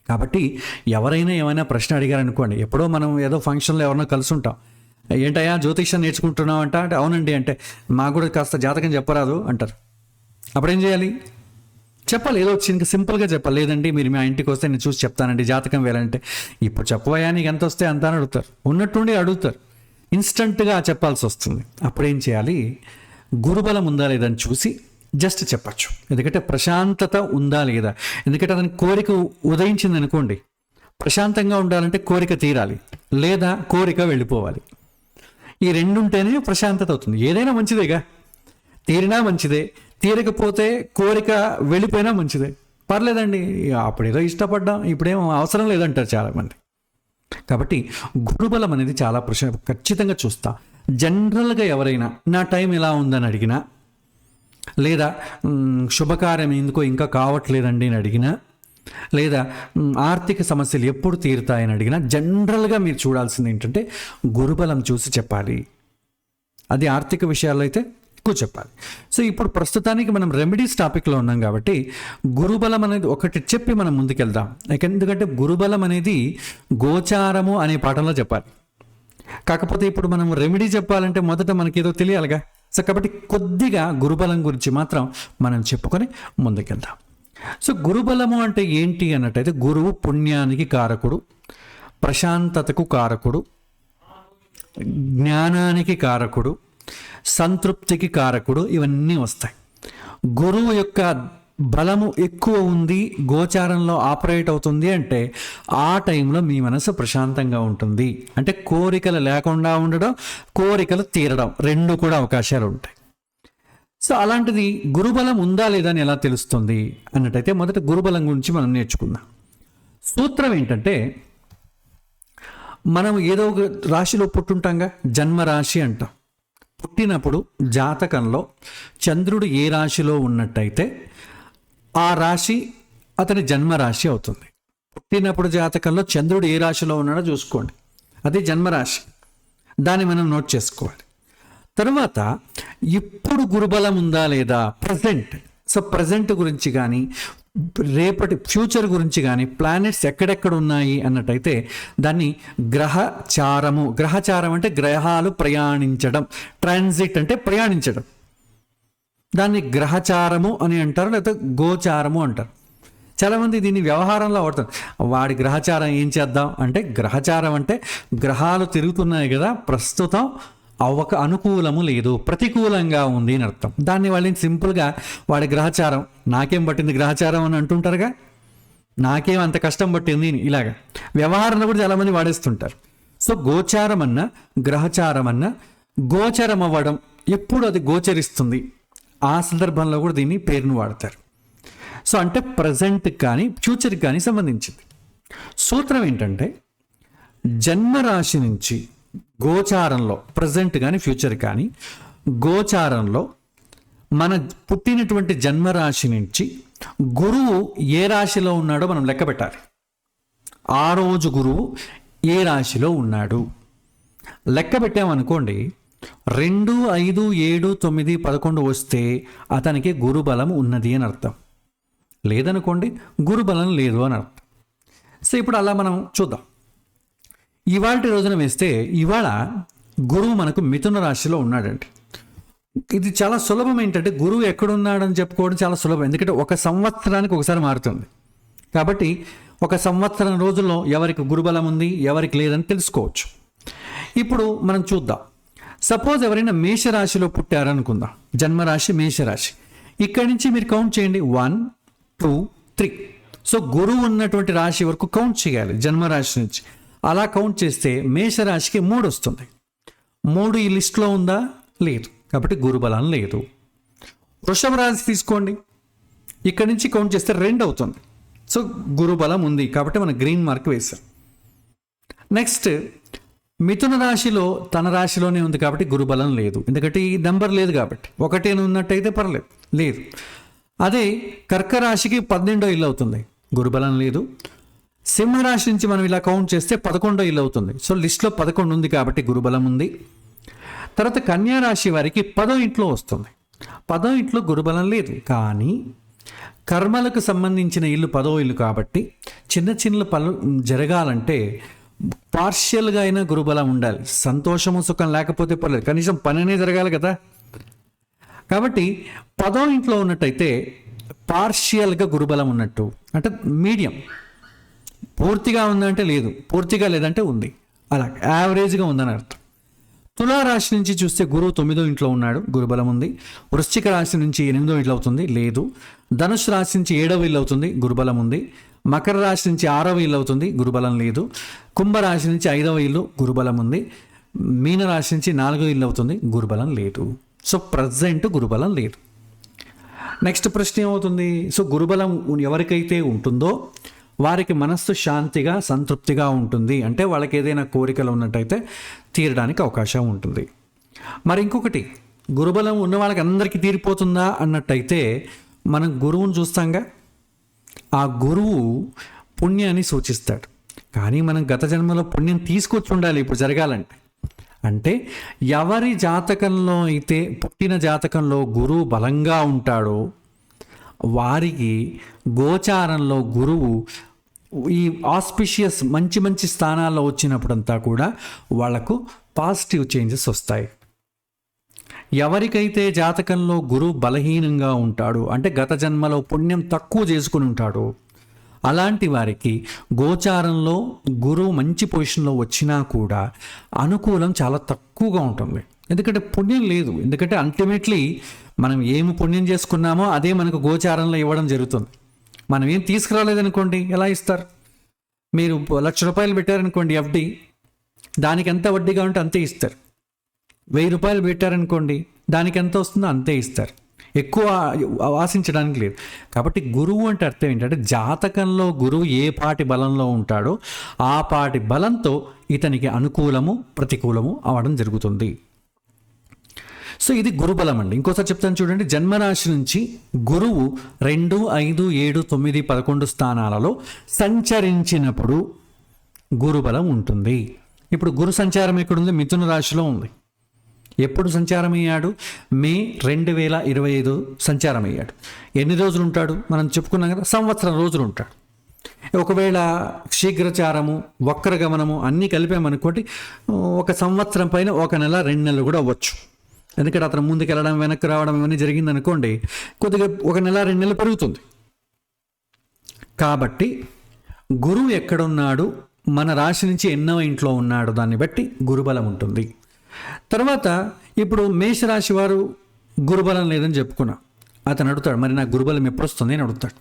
కాబట్టి ఎవరైనా ఏమైనా ప్రశ్న అడిగారనుకోండి, ఎప్పుడో మనం ఏదో ఫంక్షన్లో ఎవరైనా కలిసి ఉంటాం, ఏంటయ్యా జ్యోతిష్యం నేర్చుకుంటున్నావు అంటే అవునండి అంటే మాకు కూడా కాస్త జాతకం చెప్పరాదు అంటారు. అప్పుడేం చేయాలి? చెప్పాలి, ఏదో వచ్చింది సింపుల్గా చెప్పాలి. లేదండి మీరు మా ఇంటికి వస్తే నేను చూసి చెప్తానండి జాతకం వేయాలంటే, ఇప్పుడు చెప్పవయా నీకు ఎంత వస్తే అంత అని అడుగుతారు, ఉన్నట్టుండి అడుగుతారు, ఇన్స్టంట్గా చెప్పాల్సి వస్తుంది. అప్పుడేం చేయాలి? గురుబలం ఉందా లేదని చూసి జస్ట్ చెప్పచ్చు. ఎందుకంటే ప్రశాంతత ఉందా లేదా, ఎందుకంటే అతని కోరిక ఉదయించింది అనుకోండి, ప్రశాంతంగా ఉండాలంటే కోరిక తీరాలి లేదా కోరిక వెళ్ళిపోవాలి. ఈ రెండు ఉంటేనే ప్రశాంతత అవుతుంది. ఏదైనా మంచిదేగా, తీరినా మంచిదే, తీరకపోతే కోరిక వెళ్ళిపోయినా మంచిదే, పర్లేదండి అప్పుడేదో ఇష్టపడ్డాం ఇప్పుడేమో అవసరం లేదంటారు చాలామంది. కాబట్టి గురుబలం అనేది చాలా ఖచ్చితంగా చూస్తా. జనరల్గా ఎవరైనా నా టైం ఎలా ఉందని అడిగినా, లేదా శుభకార్యం ఎందుకో ఇంకా కావట్లేదండి అని అడిగినా, లేదా ఆర్థిక సమస్యలు ఎప్పుడు తీరుతాయని అడిగినా, జనరల్గా మీరు చూడాల్సింది ఏంటంటే గురుబలం చూసి చెప్పాలి. అది ఆర్థిక విషయాల్లో అయితే ఎక్కువ చెప్పాలి. సో ఇప్పుడు ప్రస్తుతానికి మనం రెమెడీస్ టాపిక్లో ఉన్నాం కాబట్టి గురుబలం అనేది ఒకటి చెప్పి మనం ముందుకెళ్దాం. ఎందుకంటే గురుబలం అనేది గోచారము అనే పాఠంలో చెప్పాలి. కాకపోతే ఇప్పుడు మనం రెమెడీ చెప్పాలంటే మొదట మనకి ఏదో తెలియాలిగా. సో కాబట్టి కొద్దిగా గురుబలం గురించి మాత్రం మనం చెప్పుకొని ముందుకెళ్దాం. సో గురుబలము అంటే ఏంటి అన్నట్టయితే, గురువు పుణ్యానికి కారకుడు, ప్రశాంతతకు కారకుడు, జ్ఞానానికి కారకుడు, సంతృప్తికి కారకుడు, ఇవన్నీ వస్తాయి. గురువు యొక్క బలము ఎక్కువ ఉంది, గోచారంలో ఆపరేట్ అవుతుంది అంటే ఆ టైంలో మీ మనసు ప్రశాంతంగా ఉంటుంది. అంటే కోరికలు లేకుండా ఉండడం, కోరికలు తీరడం రెండు కూడా అవకాశాలు ఉంటాయి. సో అలాంటిది గురుబలం ఉందా లేదా అని ఎలా తెలుస్తుంది అన్నట్టయితే మొదట గురుబలం గురించి మనం నేర్చుకుందాం. సూత్రం ఏంటంటే, మనం ఏదో ఒక రాశిలో పుట్టుంటాంగా, జన్మరాశి అంటాం. పుట్టినప్పుడు జాతకంలో చంద్రుడు ఏ రాశిలో ఉన్నట్టయితే ఆ రాశి అతని జన్మరాశి అవుతుంది. పుట్టినప్పుడు జాతకంలో చంద్రుడు ఏ రాశిలో ఉన్నాడో చూసుకోండి, అది జన్మరాశి. దాన్ని మనం నోట్ చేసుకోవాలి. తర్వాత ఇప్పుడు గురుబలం ఉందా లేదా, ప్రజెంట్. సో ప్రజెంట్ గురించి కానీ రేపటి ఫ్యూచర్ గురించి కానీ ప్లానెట్స్ ఎక్కడెక్కడ ఉన్నాయి అన్నట్టయితే దాన్ని గ్రహచారము. గ్రహచారం అంటే గ్రహాలు ప్రయాణించడం, ట్రాన్సిట్ అంటే ప్రయాణించడం, దాన్ని గ్రహచారము అని అంటారు, లేకపోతే గోచారము అంటారు. చాలామంది దీన్ని వ్యవహారంలో వాడతారు. వాడి గ్రహచారం ఏం చేద్దాం అంటే, గ్రహచారం అంటే గ్రహాలు తిరుగుతున్నాయి కదా, ప్రస్తుతం అనుకూలము లేదు, ప్రతికూలంగా ఉంది అని అర్థం. దాన్ని వాళ్ళని సింపుల్గా వాడి గ్రహచారం, నాకేం పట్టింది గ్రహచారం అని అంటుంటారుగా, నాకేం అంత కష్టం పట్టింది ఇలాగా వ్యవహారంలో కూడా చాలామంది వాడేస్తుంటారు. సో గోచారం అన్న గ్రహచారం అన్న గోచరం అవ్వడం, ఎప్పుడు అది గోచరిస్తుంది ఆ సందర్భంలో కూడా దీన్ని పేరును వాడతారు. సో అంటే ప్రజెంట్ కానీ ఫ్యూచర్కి కానీ సంబంధించింది. సూత్రం ఏంటంటే, జన్మరాశి నుంచి గోచారంలో, ప్రజెంట్ కానీ ఫ్యూచర్ కానీ గోచారంలో మన పుట్టినటువంటి జన్మరాశి నుంచి గురువు ఏ రాశిలో ఉన్నాడో మనం లెక్క పెట్టాలి. ఆ రోజు గురువు ఏ రాశిలో ఉన్నాడు లెక్క పెట్టామనుకోండి, 2, 5, 7, 9, 11 వస్తే అతనికి గురుబలం ఉన్నది అని అర్థం. లేదనుకోండి గురుబలం లేదు అని అర్థం. సో ఇప్పుడు అలా మనం చూద్దాం. ఇవాళ రోజున వేస్తే ఇవాళ గురువు మనకు మిథున రాశిలో ఉన్నాడండి. ఇది చాలా సులభం. ఏంటంటే గురువు ఎక్కడున్నాడని చెప్పుకోవడం చాలా సులభం, ఎందుకంటే ఒక సంవత్సరానికి ఒకసారి మారుతుంది. కాబట్టి ఒక సంవత్సరం రోజుల్లో ఎవరికి గురుబలం ఉంది ఎవరికి లేదని తెలుసుకోవచ్చు. ఇప్పుడు మనం చూద్దాం. సపోజ్ ఎవరైనా మేషరాశిలో పుట్టారనుకుందాం, జన్మరాశి మేషరాశి. ఇక్కడి నుంచి మీరు కౌంట్ చేయండి, 1, 2, 3. సో గురువు ఉన్నటువంటి రాశి వరకు కౌంట్ చేయాలి జన్మరాశి నుంచి. అలా కౌంట్ చేస్తే మేషరాశికి 3 వస్తుంది. 3 ఈ లిస్ట్లో ఉందా? లేదు, కాబట్టి గురుబలం లేదు. వృషభ రాశి తీసుకోండి, ఇక్కడి నుంచి కౌంట్ చేస్తే 2 అవుతుంది. సో గురుబలం ఉంది కాబట్టి మనం గ్రీన్ మార్క్ వేసాం. నెక్స్ట్ మిథున రాశిలో తన రాశిలోనే ఉంది కాబట్టి గురుబలం లేదు, ఎందుకంటే ఈ నెంబర్ లేదు కాబట్టి. 1 ఉన్నట్టయితే పర్లేదు, లేదు. అదే కర్క రాశికి 12వ ఇల్లు అవుతుంది, గురుబలం లేదు. సింహరాశి నుంచి మనం ఇలా కౌంట్ చేస్తే 11వ ఇల్లు అవుతుంది. సో లిస్ట్లో 11 ఉంది కాబట్టి గురుబలం ఉంది. తర్వాత కన్యా రాశి వారికి 10వ ఇంట్లో వస్తుంది. 10వ ఇంట్లో గురుబలం లేదు, కానీ కర్మలకు సంబంధించిన ఇల్లు 10వ ఇల్లు కాబట్టి చిన్న చిన్న పనులు జరగాలంటే పార్షియల్గా అయినా గురుబలం ఉండాలి. సంతోషము సుఖం లేకపోతే పర్లేదు, కనీసం పని జరగాలి కదా. కాబట్టి 10వ ఇంట్లో ఉన్నట్టయితే పార్షియల్గా గురుబలం ఉన్నట్టు, అంటే మీడియం. పూర్తిగా ఉందంటే లేదు, పూర్తిగా లేదంటే ఉంది, అలా యావరేజ్గా ఉందని అర్థం. తులారాశి నుంచి చూస్తే గురువు 9వ ఇంట్లో ఉన్నాడు, గురుబలం ఉంది. వృశ్చిక రాశి నుంచి 8వ ఇల్లు అవుతుంది, లేదు. ధనుసు రాశి నుంచి 7వ ఇల్లు అవుతుంది, గురుబలం ఉంది. మకర రాశి నుంచి 6వ ఇల్లు అవుతుంది, గురుబలం లేదు. కుంభరాశి నుంచి 5వ ఇల్లు, గురుబలం ఉంది. మీనరాశి నుంచి 4వ ఇల్లు అవుతుంది, గురుబలం లేదు. సో ప్రజెంట్ గురుబలం లేదు. నెక్స్ట్ ప్రశ్న ఏమవుతుంది? సో గురుబలం ఎవరికైతే ఉంటుందో వారికి మనస్సు శాంతిగా సంతృప్తిగా ఉంటుంది, అంటే వాళ్ళకి ఏదైనా కోరికలు ఉన్నట్టయితే తీరడానికి అవకాశం ఉంటుంది. మరి ఇంకొకటి, గురుబలం ఉన్న వాళ్ళకి అందరికీ తీరిపోతుందా అన్నట్టయితే మనం గురువుని చూస్తాంగా, ఆ గురువు పుణ్యాన్ని సూచిస్తాడు. కానీ మనం గత జన్మలో పుణ్యం తీసుకొచ్చి ఉండాలి ఇప్పుడు జరగాలంటే. అంటే ఎవరి జాతకంలో అయితే పుట్టిన జాతకంలో గురువు బలంగా ఉంటాడో వారికి గోచారంలో గురువు ఈ ఆస్పిషియస్ మంచి మంచి స్థానాల్లో వచ్చినప్పుడంతా కూడా వాళ్లకు పాజిటివ్ చేంజెస్ వస్తాయి. ఎవరికైతే జాతకంలో గురువు బలహీనంగా ఉంటాడో, అంటే గత జన్మలో పుణ్యం తక్కువ చేసుకుని ఉంటాడో, అలాంటి వారికి గోచారంలో గురువు మంచి పొజిషన్లో వచ్చినా కూడా అనుకూలం చాలా తక్కువగా ఉంటుంది. ఎందుకంటే పుణ్యం లేదు. ఎందుకంటే అల్టిమేట్లీ మనం ఏమి పుణ్యం చేసుకున్నామో అదే మనకు గోచారంలో ఇవ్వడం జరుగుతుంది. మనం ఏం తీసుకురాలేదనుకోండి, ఎలా ఇస్తారు? మీరు ₹1,00,000 పెట్టారనుకోండి ఎఫ్డి, దానికి ఎంత వడ్డీగా ఉంటే అంతే ఇస్తారు. ₹1,000 పెట్టారనుకోండి, దానికి ఎంత వస్తుందో అంతే ఇస్తారు. ఎక్కువ ఆశించడానికి లేదు. కాబట్టి గురువు అంటే అర్థం ఏంటంటే జాతకంలో గురువు ఏ పాటి బలంలో ఉంటాడో ఆ పాటి బలంతో ఇతనికి అనుకూలము ప్రతికూలము అవడం జరుగుతుంది. సో ఇది గురుబలం అండి. ఇంకోసారి చెప్తాను చూడండి. జన్మరాశి నుంచి గురువు 2, 5, 7, 9, 11 స్థానాలలో సంచరించినప్పుడు గురుబలం ఉంటుంది. ఇప్పుడు గురు సంచారం ఎక్కడుంది? మిథున రాశిలో ఉంది. ఎప్పుడు సంచారం అయ్యాడు? మే 2025 సంచారం అయ్యాడు. ఎన్ని రోజులు ఉంటాడు? మనం చెప్పుకున్నాం కదా, సంవత్సరం రోజులు ఉంటాడు. ఒకవేళ శీఘ్రచారము వక్రగమనము అన్నీ కలిపామనుకోండి, 1 సంవత్సరం పైన 1 నెల 2 నెలలు కూడా అవ్వచ్చు. ఎందుకంటే అతను ముందుకు వెళ్ళడం వెనక్కి రావడం ఇవన్నీ జరిగిందనుకోండి, కొద్దిగా 1 నెల 2 నెలలు పెరుగుతుంది. కాబట్టి గురువు ఎక్కడున్నాడు, మన రాశి నుంచి ఎన్నో ఇంట్లో ఉన్నాడు, దాన్ని బట్టి గురుబలం ఉంటుంది. తర్వాత ఇప్పుడు మేషరాశి వారు గురుబలం లేదని చెప్పుకున్నాం. అతను అడుగుతాడు, మరి నాకు గురుబలం ఎప్పుడు వస్తుంది అని అడుగుతాడు.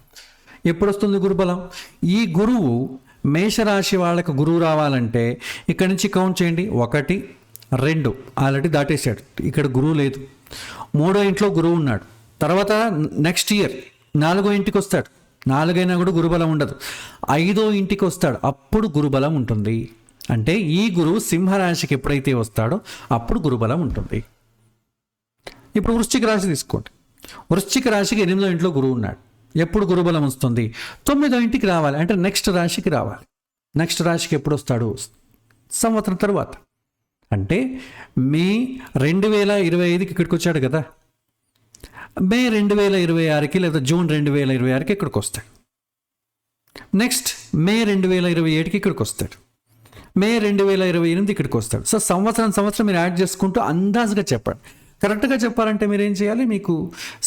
ఎప్పుడు వస్తుంది గురుబలం? ఈ గురువు మేషరాశి వాళ్ళకు గురువు రావాలంటే ఇక్కడి నుంచి కౌంట్ చేయండి. 1, 2 ఆల్రెడీ దాటేశాడు, ఇక్కడ గురువు లేదు. 3వ ఇంట్లో గురువు ఉన్నాడు. తర్వాత నెక్స్ట్ ఇయర్ 4వ ఇంటికి వస్తాడు. 4 అయినా కూడా గురుబలం ఉండదు. 5వ ఇంటికి వస్తాడు, అప్పుడు గురుబలం ఉంటుంది. అంటే ఈ గురువు సింహరాశికి ఎప్పుడైతే వస్తాడో అప్పుడు గురుబలం ఉంటుంది. ఇప్పుడు వృశ్చిక రాశి తీసుకోండి. వృశ్చిక రాశికి 8వ ఇంట్లో గురువు ఉన్నాడు. ఎప్పుడు గురుబలం వస్తుంది? 9వ ఇంటికి రావాలి, అంటే నెక్స్ట్ రాశికి రావాలి. నెక్స్ట్ రాశికి ఎప్పుడు వస్తాడు? సంవత్సరం తర్వాత. అంటే మే 2025కి ఇక్కడికి వచ్చాడు కదా, మే 2026కి లేదా జూన్ 2026కి ఇక్కడికి వస్తాడు. నెక్స్ట్ మే 2027కి ఇక్కడికి వస్తాడు. మే 2028 ఇక్కడికి వస్తాడు. సో సంవత్సరం మీరు యాడ్ చేసుకుంటూ అందాజుగా చెప్పండి. కరెక్ట్గా చెప్పాలంటే మీరు ఏం చేయాలి? మీకు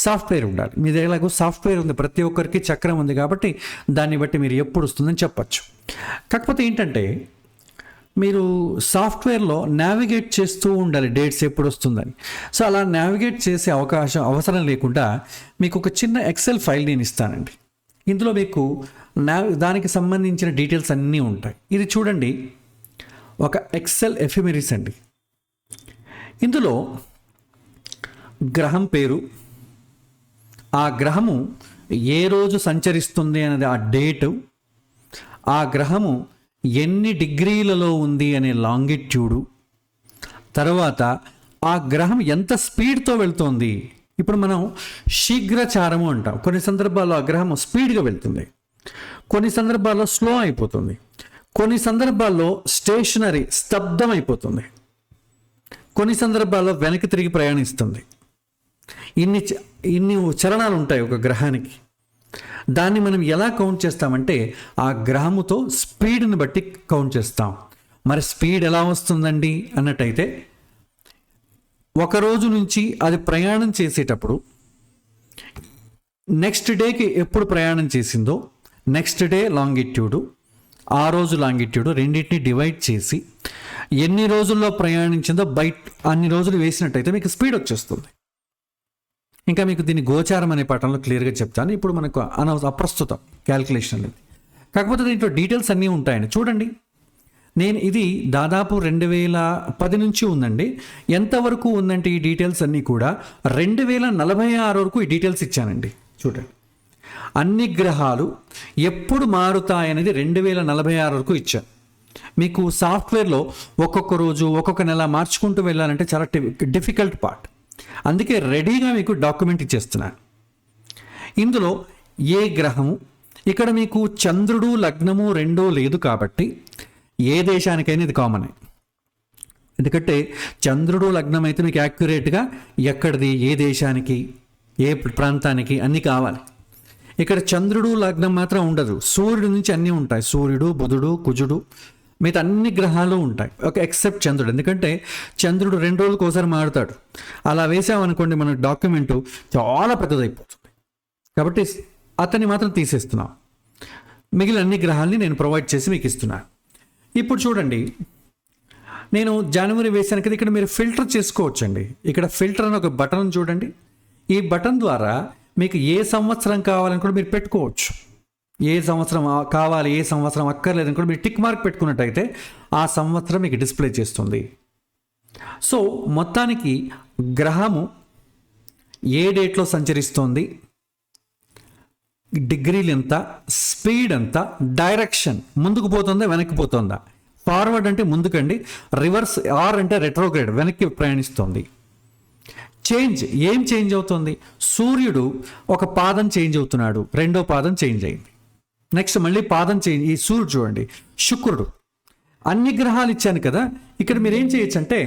సాఫ్ట్వేర్ ఉండాలి. మీ దగ్గర ఎలాగో సాఫ్ట్వేర్ ఉంది, ప్రతి ఒక్కరికి చక్రం ఉంది కాబట్టి దాన్ని బట్టి మీరు ఎప్పుడు వస్తుందని చెప్పచ్చు. కాకపోతే ఏంటంటే మీరు సాఫ్ట్వేర్లో నావిగేట్ చేస్తూ ఉండాలి డేట్స్ ఎప్పుడు వస్తుందని. సో అలా నావిగేట్ చేసే అవసరం లేకుండా మీకు ఒక చిన్న ఎక్సెల్ ఫైల్ నేను ఇస్తానండి. ఇందులో మీకు దానికి సంబంధించిన డీటెయిల్స్ అన్నీ ఉంటాయి. ఇది చూడండి, ఒక ఎక్సెల్ ఎఫిమెరిస్ అండి. ఇందులో గ్రహం పేరు, ఆ గ్రహము ఏ రోజు సంచరిస్తుంది అనేది ఆ డేటు, ఆ గ్రహము ఎన్ని డిగ్రీలలో ఉంది అనే లాంగిట్యూడు, తర్వాత ఆ గ్రహం ఎంత స్పీడ్తో వెళ్తోంది. ఇప్పుడు మనం శీఘ్రచారము అంటాం. కొన్ని సందర్భాల్లో ఆ గ్రహం స్పీడ్గా వెళ్తుంది, కొన్ని సందర్భాల్లో స్లో అయిపోతుంది, కొన్ని సందర్భాల్లో స్టేషనరీ స్తబ్దం అయిపోతుంది, కొన్ని సందర్భాల్లో వెనక్కి తిరిగి ప్రయాణిస్తుంది. ఇన్ని చలనాలు ఉంటాయి ఒక గ్రహానికి. దాన్ని మనం ఎలా కౌంట్ చేస్తామంటే ఆ గ్రహముతో స్పీడ్ని బట్టి కౌంట్ చేస్తాం. మరి స్పీడ్ ఎలా వస్తుందండి అన్నట్టయితే, ఒక రోజు నుంచి అది ప్రయాణం చేసేటప్పుడు నెక్స్ట్ డేకి ఎప్పుడు ప్రయాణం చేసిందో నెక్స్ట్ డే లాంగిట్యూడు, ఆ రోజు లాంగిట్యూడు రెండింటిని డివైడ్ చేసి ఎన్ని రోజుల్లో ప్రయాణించిందో అన్ని రోజులు వేసినట్టయితే మీకు స్పీడ్ వచ్చేస్తుంది. ఇంకా మీకు దీన్ని గోచారం అనే పాఠంలో క్లియర్గా చెప్తాను. ఇప్పుడు మనకు అప్రస్తుతం క్యాల్కులేషన్ అనేది. కాకపోతే దీంట్లో డీటెయిల్స్ అన్నీ ఉంటాయండి. చూడండి, నేను ఇది దాదాపు 2010 నుంచి ఉందండి. ఎంతవరకు ఉందంటే ఈ డీటెయిల్స్ అన్నీ కూడా 2046 వరకు ఈ డీటెయిల్స్ ఇచ్చానండి. చూడండి, అన్ని గ్రహాలు ఎప్పుడు మారుతాయనేది 2046 వరకు ఇచ్చాను. మీకు సాఫ్ట్వేర్లో ఒక్కొక్క రోజు ఒక్కొక్క నెల మార్చుకుంటూ వెళ్ళాలంటే చాలా డిఫికల్ట్ పార్ట్. అందుకే రెడీగా మీకు డాక్యుమెంట్ ఇచ్చేస్తున్నాను. ఇందులో ఏ గ్రహము, ఇక్కడ మీకు చంద్రుడు లగ్నము రెండో లేదు కాబట్టి ఏ దేశానికైనా ఇది కామన్. ఎందుకంటే చంద్రుడు లగ్నం అయితే మీకు యాక్యురేట్గా ఎక్కడిది, ఏ దేశానికి, ఏ ప్రాంతానికి అన్నీ కావాలి. ఇక్కడ చంద్రుడు లగ్నం మాత్రం ఉండదు, సూర్యుడి నుంచి అన్నీ ఉంటాయి. సూర్యుడు, బుధుడు, కుజుడు, మిగతా అన్ని గ్రహాలు ఉంటాయి, ఒక ఎక్సెప్ట్ చంద్రుడు. ఎందుకంటే చంద్రుడు 2 రోజులకు ఒకసారి మారుతాడు. అలా వేసామనుకోండి మన డాక్యుమెంటు చాలా పెద్దదైపోతుంది. కాబట్టి అతన్ని మాత్రం తీసేస్తున్నాం. మిగిలిన అన్ని గ్రహాలని నేను ప్రొవైడ్ చేసి మీకు ఇస్తున్నాను. ఇప్పుడు చూడండి, నేను జనవరి వేసాను కదా, ఇక్కడ మీరు ఫిల్టర్ చేసుకోవచ్చండి. ఇక్కడ ఫిల్టర్ అని ఒక బటన్ చూడండి. ఈ బటన్ ద్వారా మీకు ఏ సంవత్సరం కావాలని కూడా మీరు పెట్టుకోవచ్చు. ఏ సంవత్సరం కావాలి, ఏ సంవత్సరం అక్కర్లేదని కూడా మీరు టిక్ మార్క్ పెట్టుకున్నట్టయితే ఆ సంవత్సరం మీకు డిస్ప్లే చేస్తుంది. సో మొత్తానికి గ్రహము ఏ డేట్లో సంచరిస్తోంది, డిగ్రీలు ఎంత, స్పీడ్ ఎంత, డైరెక్షన్ ముందుకు పోతుందా వెనక్కి పోతుందా, ఫార్వర్డ్ అంటే ముందుకండి, రివర్స్ ఆర్ అంటే రెట్రోగ్రేడ్ వెనక్కి ప్రయాణిస్తుంది. ఏం చేంజ్ అవుతుంది, సూర్యుడు ఒక పాదం చేంజ్ అవుతున్నాడు, రెండో పాదం చేంజ్ అయింది, నెక్స్ట్ మళ్ళీ పాదం చేంజ్. ఈ సూర్యుడు చూడండి, శుక్రుడు, అన్ని గ్రహాలు ఇచ్చాను కదా. ఇక్కడ మీరు ఏం చేయొచ్చు అంటే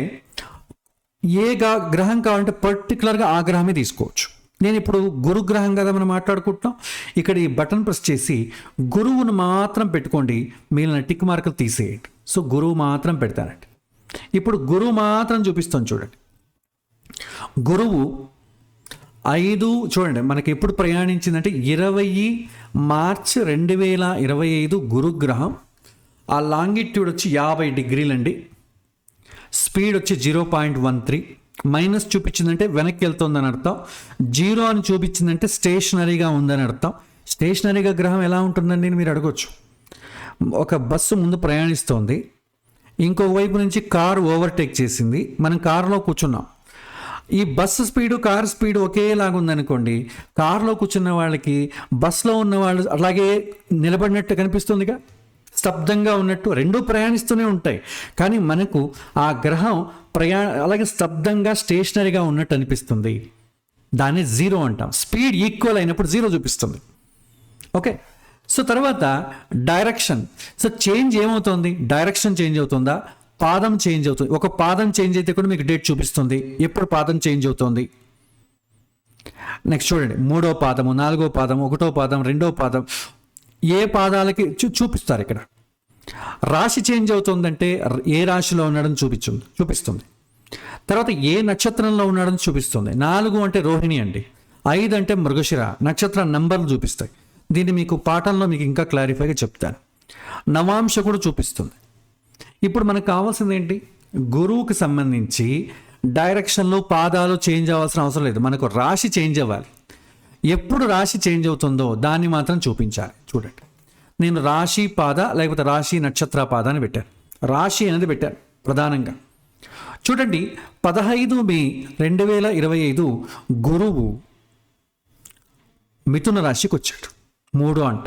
ఏ గ్రహం కావాలంటే పర్టికులర్గా ఆ గ్రహమే తీసుకోవచ్చు. నేను ఇప్పుడు గురుగ్రహం కదా మనం మాట్లాడుకుంటున్నాం. ఇక్కడ ఈ బటన్ ప్రెస్ చేసి గురువును మాత్రం పెట్టుకోండి, మిగిలిన టిక్ మార్కులు తీసేయండి. సో గురువు మాత్రం పెడతానండి. ఇప్పుడు గురువు మాత్రం చూపిస్తాను చూడండి. గురువు 5 చూడండి, మనకి ఎప్పుడు ప్రయాణించిందంటే 20 మార్చ్ 2025 గురుగ్రహం. ఆ లాంగిట్యూడ్ వచ్చి 50 డిగ్రీలండి. స్పీడ్ వచ్చి 0.13. మైనస్ చూపించిందంటే వెనక్కి వెళ్తుందని అర్థం. 0 అని చూపించిందంటే స్టేషనరీగా ఉందని అర్థం. స్టేషనరీగా గ్రహం ఎలా ఉంటుందండి మీరు అడగొచ్చు. ఒక బస్సు ముందు ప్రయాణిస్తోంది, ఇంకొక వైపు నుంచి కారు ఓవర్టేక్ చేసింది, మనం కారులో కూర్చున్నాం. ఈ బస్సు స్పీడు కారు స్పీడ్ ఒకేలాగా ఉందనుకోండి, కారులో కూర్చున్న వాళ్ళకి బస్సులో ఉన్న వాళ్ళు అలాగే నిలబడినట్టు కనిపిస్తుందిగా, స్తబ్దంగా ఉన్నట్టు. రెండూ ప్రయాణిస్తూనే ఉంటాయి, కానీ మనకు ఆ గ్రహం అలాగే స్తబ్దంగా స్టేషనరీగా ఉన్నట్టు అనిపిస్తుంది. దాన్ని 0 అంటాం. స్పీడ్ ఈక్వల్ అయినప్పుడు 0 చూపిస్తుంది. ఓకే, సో తర్వాత డైరెక్షన్. సో చేంజ్ ఏమవుతుంది, డైరెక్షన్ చేంజ్ అవుతుందా, పాదం చేంజ్ అవుతుంది. ఒక పాదం చేంజ్ అయితే కూడా మీకు డేట్ చూపిస్తుంది ఎప్పుడు పాదం చేంజ్ అవుతుంది. నెక్స్ట్ చూడండి, 3వ పాదము, 4వ పాదం, 1వ పాదం, 2వ పాదం, ఏ పాదాలకి చూపిస్తారు. ఇక్కడ రాశి చేంజ్ అవుతుందంటే ఏ రాశిలో ఉన్నాడని చూపిస్తుంది. తర్వాత ఏ నక్షత్రంలో ఉన్నాడని చూపిస్తుంది. 4 అంటే రోహిణి అండి, 5 అంటే మృగశిర. నక్షత్ర నంబర్లు చూపిస్తాయి. దీన్ని మీకు పాఠంలో మీకు ఇంకా క్లారిఫైగా చెప్తాను. నవాంశ కూడా చూపిస్తుంది. ఇప్పుడు మనకు కావాల్సింది ఏంటి, గురువుకి సంబంధించి డైరెక్షన్లో పాదాలు చేంజ్ అవ్వాల్సిన అవసరం లేదు, మనకు రాశి చేంజ్ అవ్వాలి. ఎప్పుడు రాశి చేంజ్ అవుతుందో దాన్ని మాత్రం చూపించాలి. చూడండి, నేను రాశి పాద లేకపోతే రాశి నక్షత్ర పాద అని పెట్టాను. రాశి అనేది పెట్టాను ప్రధానంగా. చూడండి, 15 మే 2025 గురువు మిథున రాశికి వచ్చాడు, 3 అంట.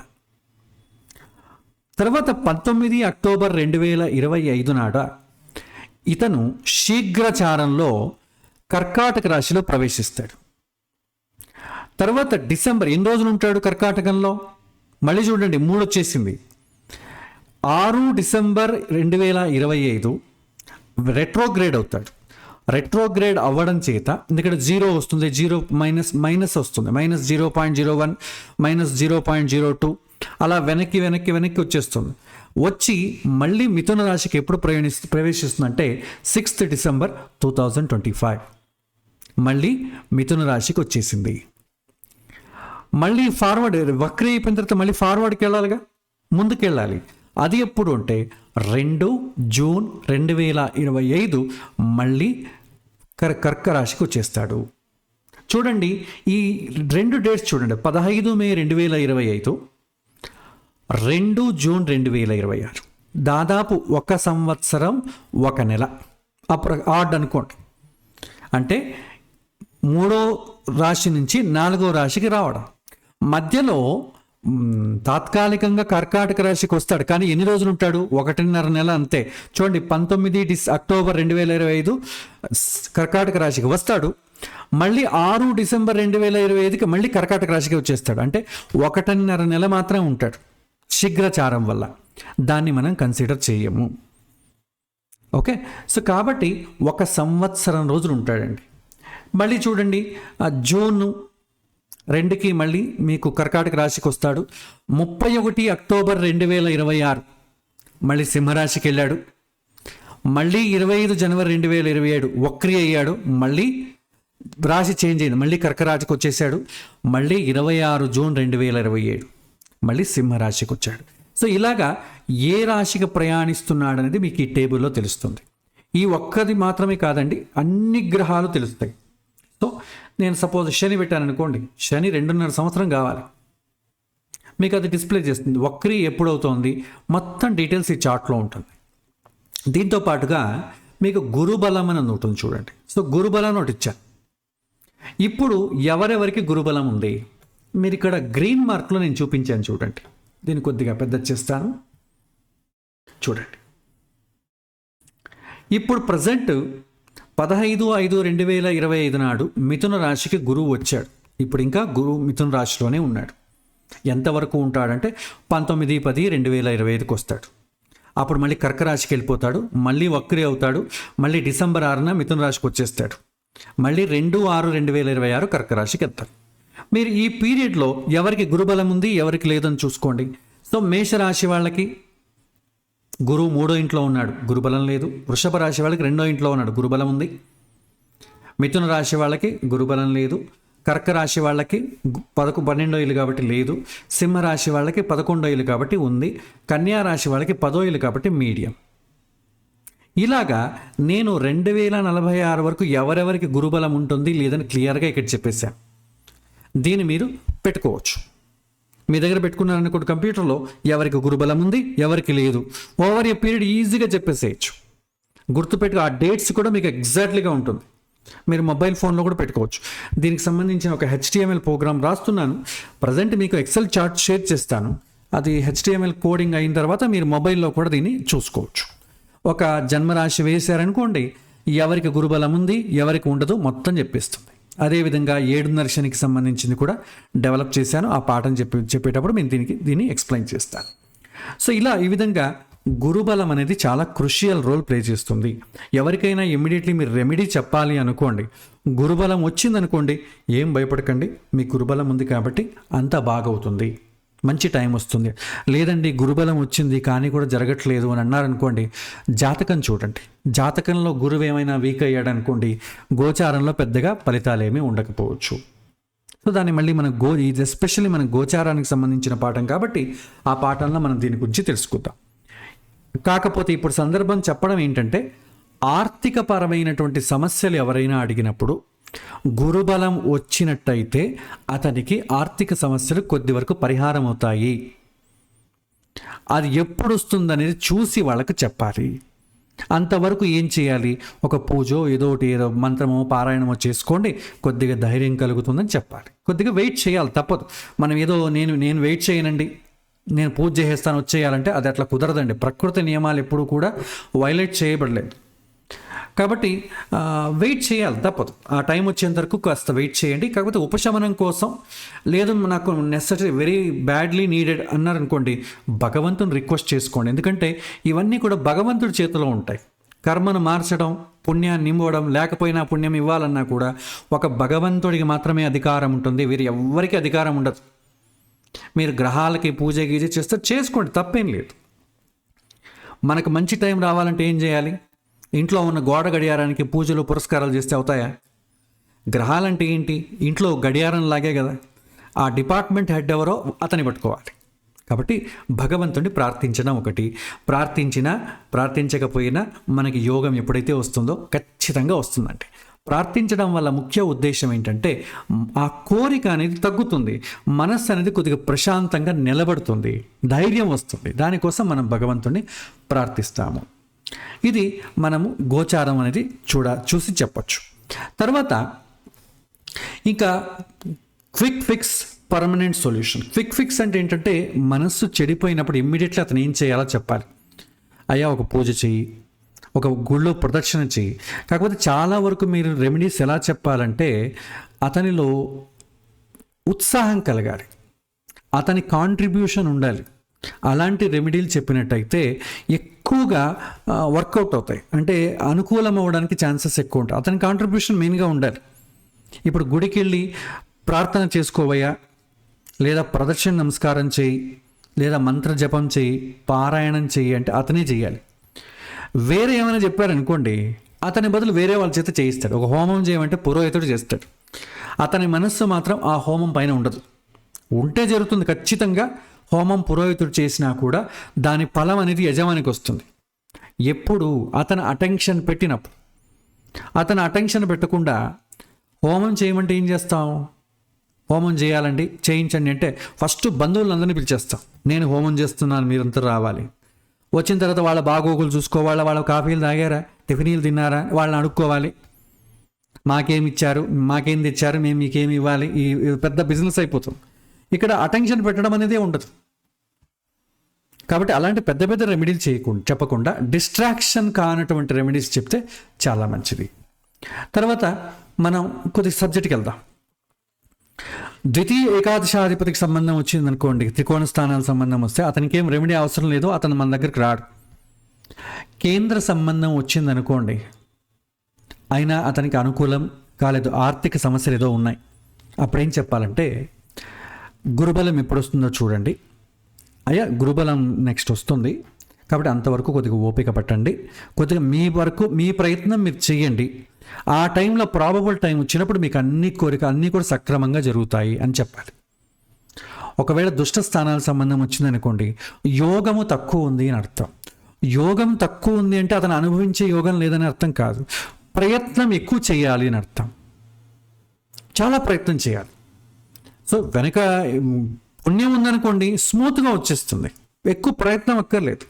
తర్వాత 19 అక్టోబర్ 2025 నాడ ఇతను శీఘ్రచారంలో కర్కాటక రాశిలో ప్రవేశిస్తాడు. తర్వాత డిసెంబర్ ఎన్ని రోజులు ఉంటాడు కర్కాటకంలో, మళ్ళీ చూడండి 3 వచ్చేసింది. 6 డిసెంబర్ 2025 రెట్రోగ్రేడ్ అవుతాడు. రెట్రోగ్రేడ్ అవ్వడం చేత ఎందుకంటే 0 వస్తుంది, 0 మైనస్ వస్తుంది, -0.01 -0.02 అలా వెనక్కి వచ్చేస్తుంది. వచ్చి మళ్ళీ మిథున రాశికి ఎప్పుడు ప్రవేశిస్తుందంటే 6 డిసెంబర్ 2025 మళ్ళీ మిథున రాశికి వచ్చేసింది. మళ్ళీ ఫార్వర్డ్ వక్రీ అయిపోయిన తర్వాత మళ్ళీ ఫార్వర్డ్కి వెళ్ళాలిగా, ముందుకు వెళ్ళాలి. అది ఎప్పుడు అంటే 2 జూన్ 2025 మళ్ళీ కర్క రాశికి వచ్చేస్తాడు. చూడండి ఈ 2 డేట్స్ చూడండి, 15 మే 2025, 2 జూన్ 2026, దాదాపు 1 సంవత్సరం 1 నెల ఆడ్ అనుకోండి. అంటే 3వ రాశి నుంచి 4వ రాశికి రావడం. మధ్యలో తాత్కాలికంగా కర్కాటక రాశికి వస్తాడు, కానీ ఎన్ని రోజులు ఉంటాడు? 1.5 నెల అంతే. చూడండి 19 అక్టోబర్ 2025 కర్కాటక రాశికి వస్తాడు. మళ్ళీ 6 డిసెంబర్ 2025కి మళ్ళీ కర్కాటక రాశికి వచ్చేస్తాడు. అంటే 1.5 నెల మాత్రమే ఉంటాడు శీఘ్రచారం వల్ల. దాన్ని మనం కన్సిడర్ చేయము. ఓకే, సో కాబట్టి 1 సంవత్సరం రోజులు ఉంటాడండి. మళ్ళీ చూడండి జూన్ 2కి మళ్ళీ మీకు కర్కాటక రాశికి వస్తాడు. 31 అక్టోబర్ 2026 మళ్ళీ సింహరాశికి వెళ్ళాడు. మళ్ళీ 25 జనవరి 2027 వక్రీ అయ్యాడు, మళ్ళీ రాశి చేంజ్ అయింది, మళ్ళీ కర్కరాశికి వచ్చేసాడు. మళ్ళీ 26 జూన్ 2027 మళ్ళీ సింహరాశికి వచ్చాడు. సో ఇలాగా ఏ రాశికి ప్రయాణిస్తున్నాడు అనేది మీకు ఈ టేబుల్లో తెలుస్తుంది. ఈ ఒక్కది మాత్రమే కాదండి, అన్ని గ్రహాలు తెలుస్తాయి. సో నేను సపోజ్ శని పెట్టాను అనుకోండి, శని 2.5 సంవత్సరం కావాలి, మీకు అది డిస్ప్లే చేస్తుంది. వక్రీ ఎప్పుడవుతోంది మొత్తం డీటెయిల్స్ ఈ చార్ట్లో ఉంటుంది. దీంతో పాటుగా మీకు గురుబలం అని ఉంటుంది చూడండి. సో గురుబలం ఒకటి ఇచ్చాను. ఇప్పుడు ఎవరెవరికి గురుబలం ఉంది మీరు ఇక్కడ గ్రీన్ మార్క్లో నేను చూపించాను చూడండి. దీన్ని కొద్దిగా పెద్ద చేస్తాను చూడండి. ఇప్పుడు ప్రజెంట్ 15/5/2025 నాడు మిథున రాశికి గురువు వచ్చాడు. ఇప్పుడు ఇంకా గురువు మిథున రాశిలోనే ఉన్నాడు. ఎంతవరకు ఉంటాడంటే 19/10/2025కి వస్తాడు. అప్పుడు మళ్ళీ కర్క రాశికి వెళ్ళిపోతాడు, మళ్ళీ వక్రీ అవుతాడు, మళ్ళీ డిసెంబర్ 6న మిథున రాశికి వచ్చేస్తాడు. మళ్ళీ 2/6/2026 కర్క రాశికి వెళ్తాడు. మీరు ఈ పీరియడ్లో ఎవరికి గురుబలం ఉంది ఎవరికి లేదని చూసుకోండి. సో మేషరాశి వాళ్ళకి గురువు 3వ ఇంట్లో ఉన్నాడు, గురుబలం లేదు. వృషభ రాశి వాళ్ళకి 2వ ఇంట్లో ఉన్నాడు, గురుబలం ఉంది. మిథున రాశి వాళ్ళకి గురుబలం లేదు. కర్క రాశి వాళ్ళకి 12వ ఇల్లు కాబట్టి లేదు. సింహరాశి వాళ్ళకి 11వ ఇల్లు కాబట్టి ఉంది. కన్యా రాశి వాళ్ళకి 10వ ఇల్లు కాబట్టి మీడియం. ఇలాగా నేను 2046 వరకు ఎవరెవరికి గురుబలం ఉంటుంది లేదని క్లియర్గా ఇక్కడ చెప్పేశాను. దీన్ని మీరు పెట్టుకోవచ్చు. మీ దగ్గర పెట్టుకున్నారనుకోండి కంప్యూటర్లో ఎవరికి గురుబలం ఉంది ఎవరికి లేదు ఓవర్ ఏ పీరియడ్ ఈజీగా చెప్పేసేయచ్చు. గుర్తుపెట్టుకు ఆ డేట్స్ కూడా మీకు ఎగ్జాక్ట్లీగా ఉంటుంది. మీరు మొబైల్ ఫోన్లో కూడా పెట్టుకోవచ్చు. దీనికి సంబంధించిన ఒక HTML ప్రోగ్రామ్ రాస్తున్నాను. ప్రజెంట్ మీకు ఎక్సెల్ చార్ట్ షేర్ చేస్తాను. అది HTML కోడింగ్ అయిన తర్వాత మీరు మొబైల్లో కూడా దీన్ని చూసుకోవచ్చు. ఒక జన్మరాశి వేశారనుకోండి, ఎవరికి గురుబలం ఉంది ఎవరికి ఉండదు మొత్తం చెప్పేస్తుంది. అదేవిధంగా 7.5 శనికి సంబంధించింది కూడా డెవలప్ చేశాను. ఆ పాఠం చెప్పేటప్పుడు నేను దీన్ని ఎక్స్ప్లెయిన్ చేస్తాను. సో ఇలా ఈ విధంగా గురుబలం అనేది చాలా క్రుషియల్ రోల్ ప్లే చేస్తుంది. ఎవరికైనా ఇమ్మీడియట్లీ మీరు రెమెడీ చెప్పాలి అనుకోండి, గురుబలం వచ్చిందనుకోండి ఏం భయపడకండి, మీ గురుబలం ఉంది కాబట్టి అంతా బాగవుతుంది, మంచి టైం వస్తుంది. లేదండి గురుబలం వచ్చింది కానీ కూడా జరగట్లేదు అని అన్నారనుకోండి, జాతకం చూడండి. జాతకంలో గురువు ఏమైనా వీక్ అయ్యాడు అనుకోండి, గోచారంలో పెద్దగా ఫలితాలు ఏమీ ఉండకపోవచ్చు. సో దాన్ని మళ్ళీ మన ఇది ఎస్పెషల్లీ మన గోచారానికి సంబంధించిన పాఠం కాబట్టి ఆ పాఠంలో మనం దీని గురించి తెలుసుకుందాం. కాకపోతే ఇప్పుడు సందర్భం చెప్పడం ఏంటంటే, ఆర్థిక పరమైనటువంటి సమస్యలు ఎవరైనా అడిగినప్పుడు గురుబలం వచ్చినట్టయితే అతనికి ఆర్థిక సమస్యలు కొద్ది వరకు పరిహారం అవుతాయి. అది ఎప్పుడు వస్తుందనేది చూసి వాళ్ళకు చెప్పాలి. అంతవరకు ఏం చేయాలి, ఒక పూజో ఏదో మంత్రమో పారాయణమో చేసుకోండి, కొద్దిగా ధైర్యం కలుగుతుందని చెప్పాలి. కొద్దిగా వెయిట్ చేయాలి, తప్పదు. మనం ఏదో నేను వెయిట్ చేయనండి, నేను పూజ చేసేస్తాను వచ్చేయాలంటే అది అట్లా కుదరదండి. ప్రకృతి నియమాలు ఎప్పుడు కూడా వైలేట్ చేయబడలేదు. కాబట్టి వెయిట్ చేయాలి, తప్పదు. ఆ టైం వచ్చేంత వరకు కాస్త వెయిట్ చేయండి. కాకపోతే ఉపశమనం కోసం, లేదు నాకు నెసరీ వెరీ బ్యాడ్లీ నీడెడ్ అన్నారనుకోండి, భగవంతుని రిక్వెస్ట్ చేసుకోండి. ఎందుకంటే ఇవన్నీ కూడా భగవంతుడి చేతిలో ఉంటాయి. కర్మను మార్చడం, పుణ్యాన్ని ఇవ్వడం, లేకపోయినా పుణ్యం ఇవ్వాలన్నా కూడా ఒక భగవంతుడికి మాత్రమే అధికారం ఉంటుంది. వీరు ఎవ్వరికీ అధికారం ఉండదు. మీరు గ్రహాలకి పూజ గీజ చేస్తే చేసుకోండి, తప్పేం లేదు. మనకు మంచి టైం రావాలంటే ఏం చేయాలి? ఇంట్లో ఉన్న గోడ గడియారానికి పూజలు పురస్కారాలు చేస్తే అవుతాయా? గ్రహాలంటే ఏంటి? ఇంట్లో గడియారం లాగే కదా. ఆ డిపార్ట్మెంట్ హెడ్ ఎవరో అతన్ని పట్టుకోవాలి. కాబట్టి భగవంతుడిని ప్రార్థించడం ఒకటి. ప్రార్థించకపోయినా మనకి యోగం ఎప్పుడైతే వస్తుందో ఖచ్చితంగా వస్తుందండి. ప్రార్థించడం వల్ల ముఖ్య ఉద్దేశం ఏంటంటే ఆ కోరిక అనేది తగ్గుతుంది, మనస్సు అనేది కొద్దిగా ప్రశాంతంగా నిలబడుతుంది, ధైర్యం వస్తుంది. దానికోసం మనం భగవంతుడిని ప్రార్థిస్తాము. ఇది మనము గోచారం అనేది చూసి చెప్పచ్చు. తర్వాత ఇంకా quick fix, permanent solution. Quick fix అంటే ఏంటంటే మనస్సు చెడిపోయినప్పుడు ఇమ్మీడియట్లీ అతను ఏం చేయాలో చెప్పాలి. అయ్యా ఒక పూజ చెయ్యి, ఒక గుళ్ళో ప్రదక్షిణ చెయ్యి. కాకపోతే చాలా వరకు మీరు రెమెడీస్ ఎలా చెప్పాలంటే అతనిలో ఉత్సాహం కలగాలి, అతని కాంట్రిబ్యూషన్ ఉండాలి. అలాంటి రెమెడీలు చెప్పినట్టయితే ఎక్కువగా వర్కౌట్ అవుతాయి, అంటే అనుకూలం అవ్వడానికి ఛాన్సెస్ ఎక్కువ ఉంటాయి. అతని కాంట్రిబ్యూషన్ మెయిన్గా ఉండాలి. ఇప్పుడు గుడికి వెళ్ళి ప్రార్థన చేసుకోవయ్యా, లేదా ప్రదక్షిణ నమస్కారం చేయి, లేదా మంత్ర జపం చేయి, పారాయణం చేయి అంటే అతనే చేయాలి. వేరే ఏమైనా చెప్పారనుకోండి, అతని బదులు వేరే వాళ్ళ చేత చేయిస్తాడు. ఒక హోమం చేయమంటే పురోహితుడు చేస్తాడు. అతని మనస్సు మాత్రం ఆ హోమం పైన ఉండదు. ఉంటే జరుగుతుంది ఖచ్చితంగా. హోమం పురోహితుడు చేసినా కూడా దాని ఫలం అనేది యజమానికి వస్తుంది. ఎప్పుడు అతను అటెన్షన్ పెట్టినప్పుడు. అతను అటెన్షన్ పెట్టకుండా హోమం చేయమంటే ఏం చేస్తాం? హోమం చేయాలండి, చేయించండి అంటే ఫస్ట్ బంధువులందరినీ పిలిచేస్తాం. నేను హోమం చేస్తున్నాను, మీరంతా రావాలి. వచ్చిన తర్వాత వాళ్ళ బాగోగులు చూసుకోవాలి, వాళ్ళ కాఫీలు తాగారా, టిఫినీలు తిన్నారా, వాళ్ళని అడుక్కోవాలి. మాకేమి ఇచ్చారు, మాకేం తెచ్చారు, మేము మీకేమి ఇవ్వాలి. ఈ పెద్ద బిజినెస్ అయిపోతుంది. ఇక్కడ అటెన్షన్ పెట్టడం అనేది ఉండదు. కాబట్టి అలాంటి పెద్ద పెద్ద రెమెడీలు చెప్పకుండా డిస్ట్రాక్షన్ కానటువంటి రెమెడీస్ చెప్తే చాలా మంచిది. తర్వాత మనం కొద్ది సబ్జెక్ట్కి వెళ్దాం. ద్వితీయ ఏకాదశాధిపతికి సంబంధం వచ్చింది అనుకోండి, త్రికోణ స్థానాల సంబంధం వస్తే అతనికి ఏం రెమెడీ అవసరం లేదు, అతను మన దగ్గరికి రాడు. కేంద్ర సంబంధం వచ్చింది అనుకోండి, అయినా అతనికి అనుకూలం కాలేదు, ఆర్థిక సమస్యలు ఏదో ఉన్నాయి. అప్పుడేం చెప్పాలంటే గురుబలం ఎప్పుడు వస్తుందో చూడండి. అయ్యా గురుబలం నెక్స్ట్ వస్తుంది, కాబట్టి అంతవరకు కొద్దిగా ఓపిక పట్టండి, కొద్దిగా మీ వరకు మీ ప్రయత్నం మీరు చేయండి. ఆ టైంలో ప్రాబబుల్ టైం వచ్చినప్పుడు మీకు అన్ని కూడా సక్రమంగా జరుగుతాయి అని చెప్పాలి. ఒకవేళ దుష్ట స్థానాల సంబంధం వచ్చిందనుకోండి, యోగము తక్కువ ఉంది అని అర్థం. యోగం తక్కువ ఉంది అంటే అతను అనుభవించే యోగం లేదని అర్థం కాదు, ప్రయత్నం ఎక్కువ చేయాలి అని అర్థం. చాలా ప్రయత్నం చేయాలి. సో వెనక పుణ్యం ఉందనుకోండి, స్మూత్గా వచ్చేస్తుంది, ఎక్కువ ప్రయత్నం అక్కర్లేదు.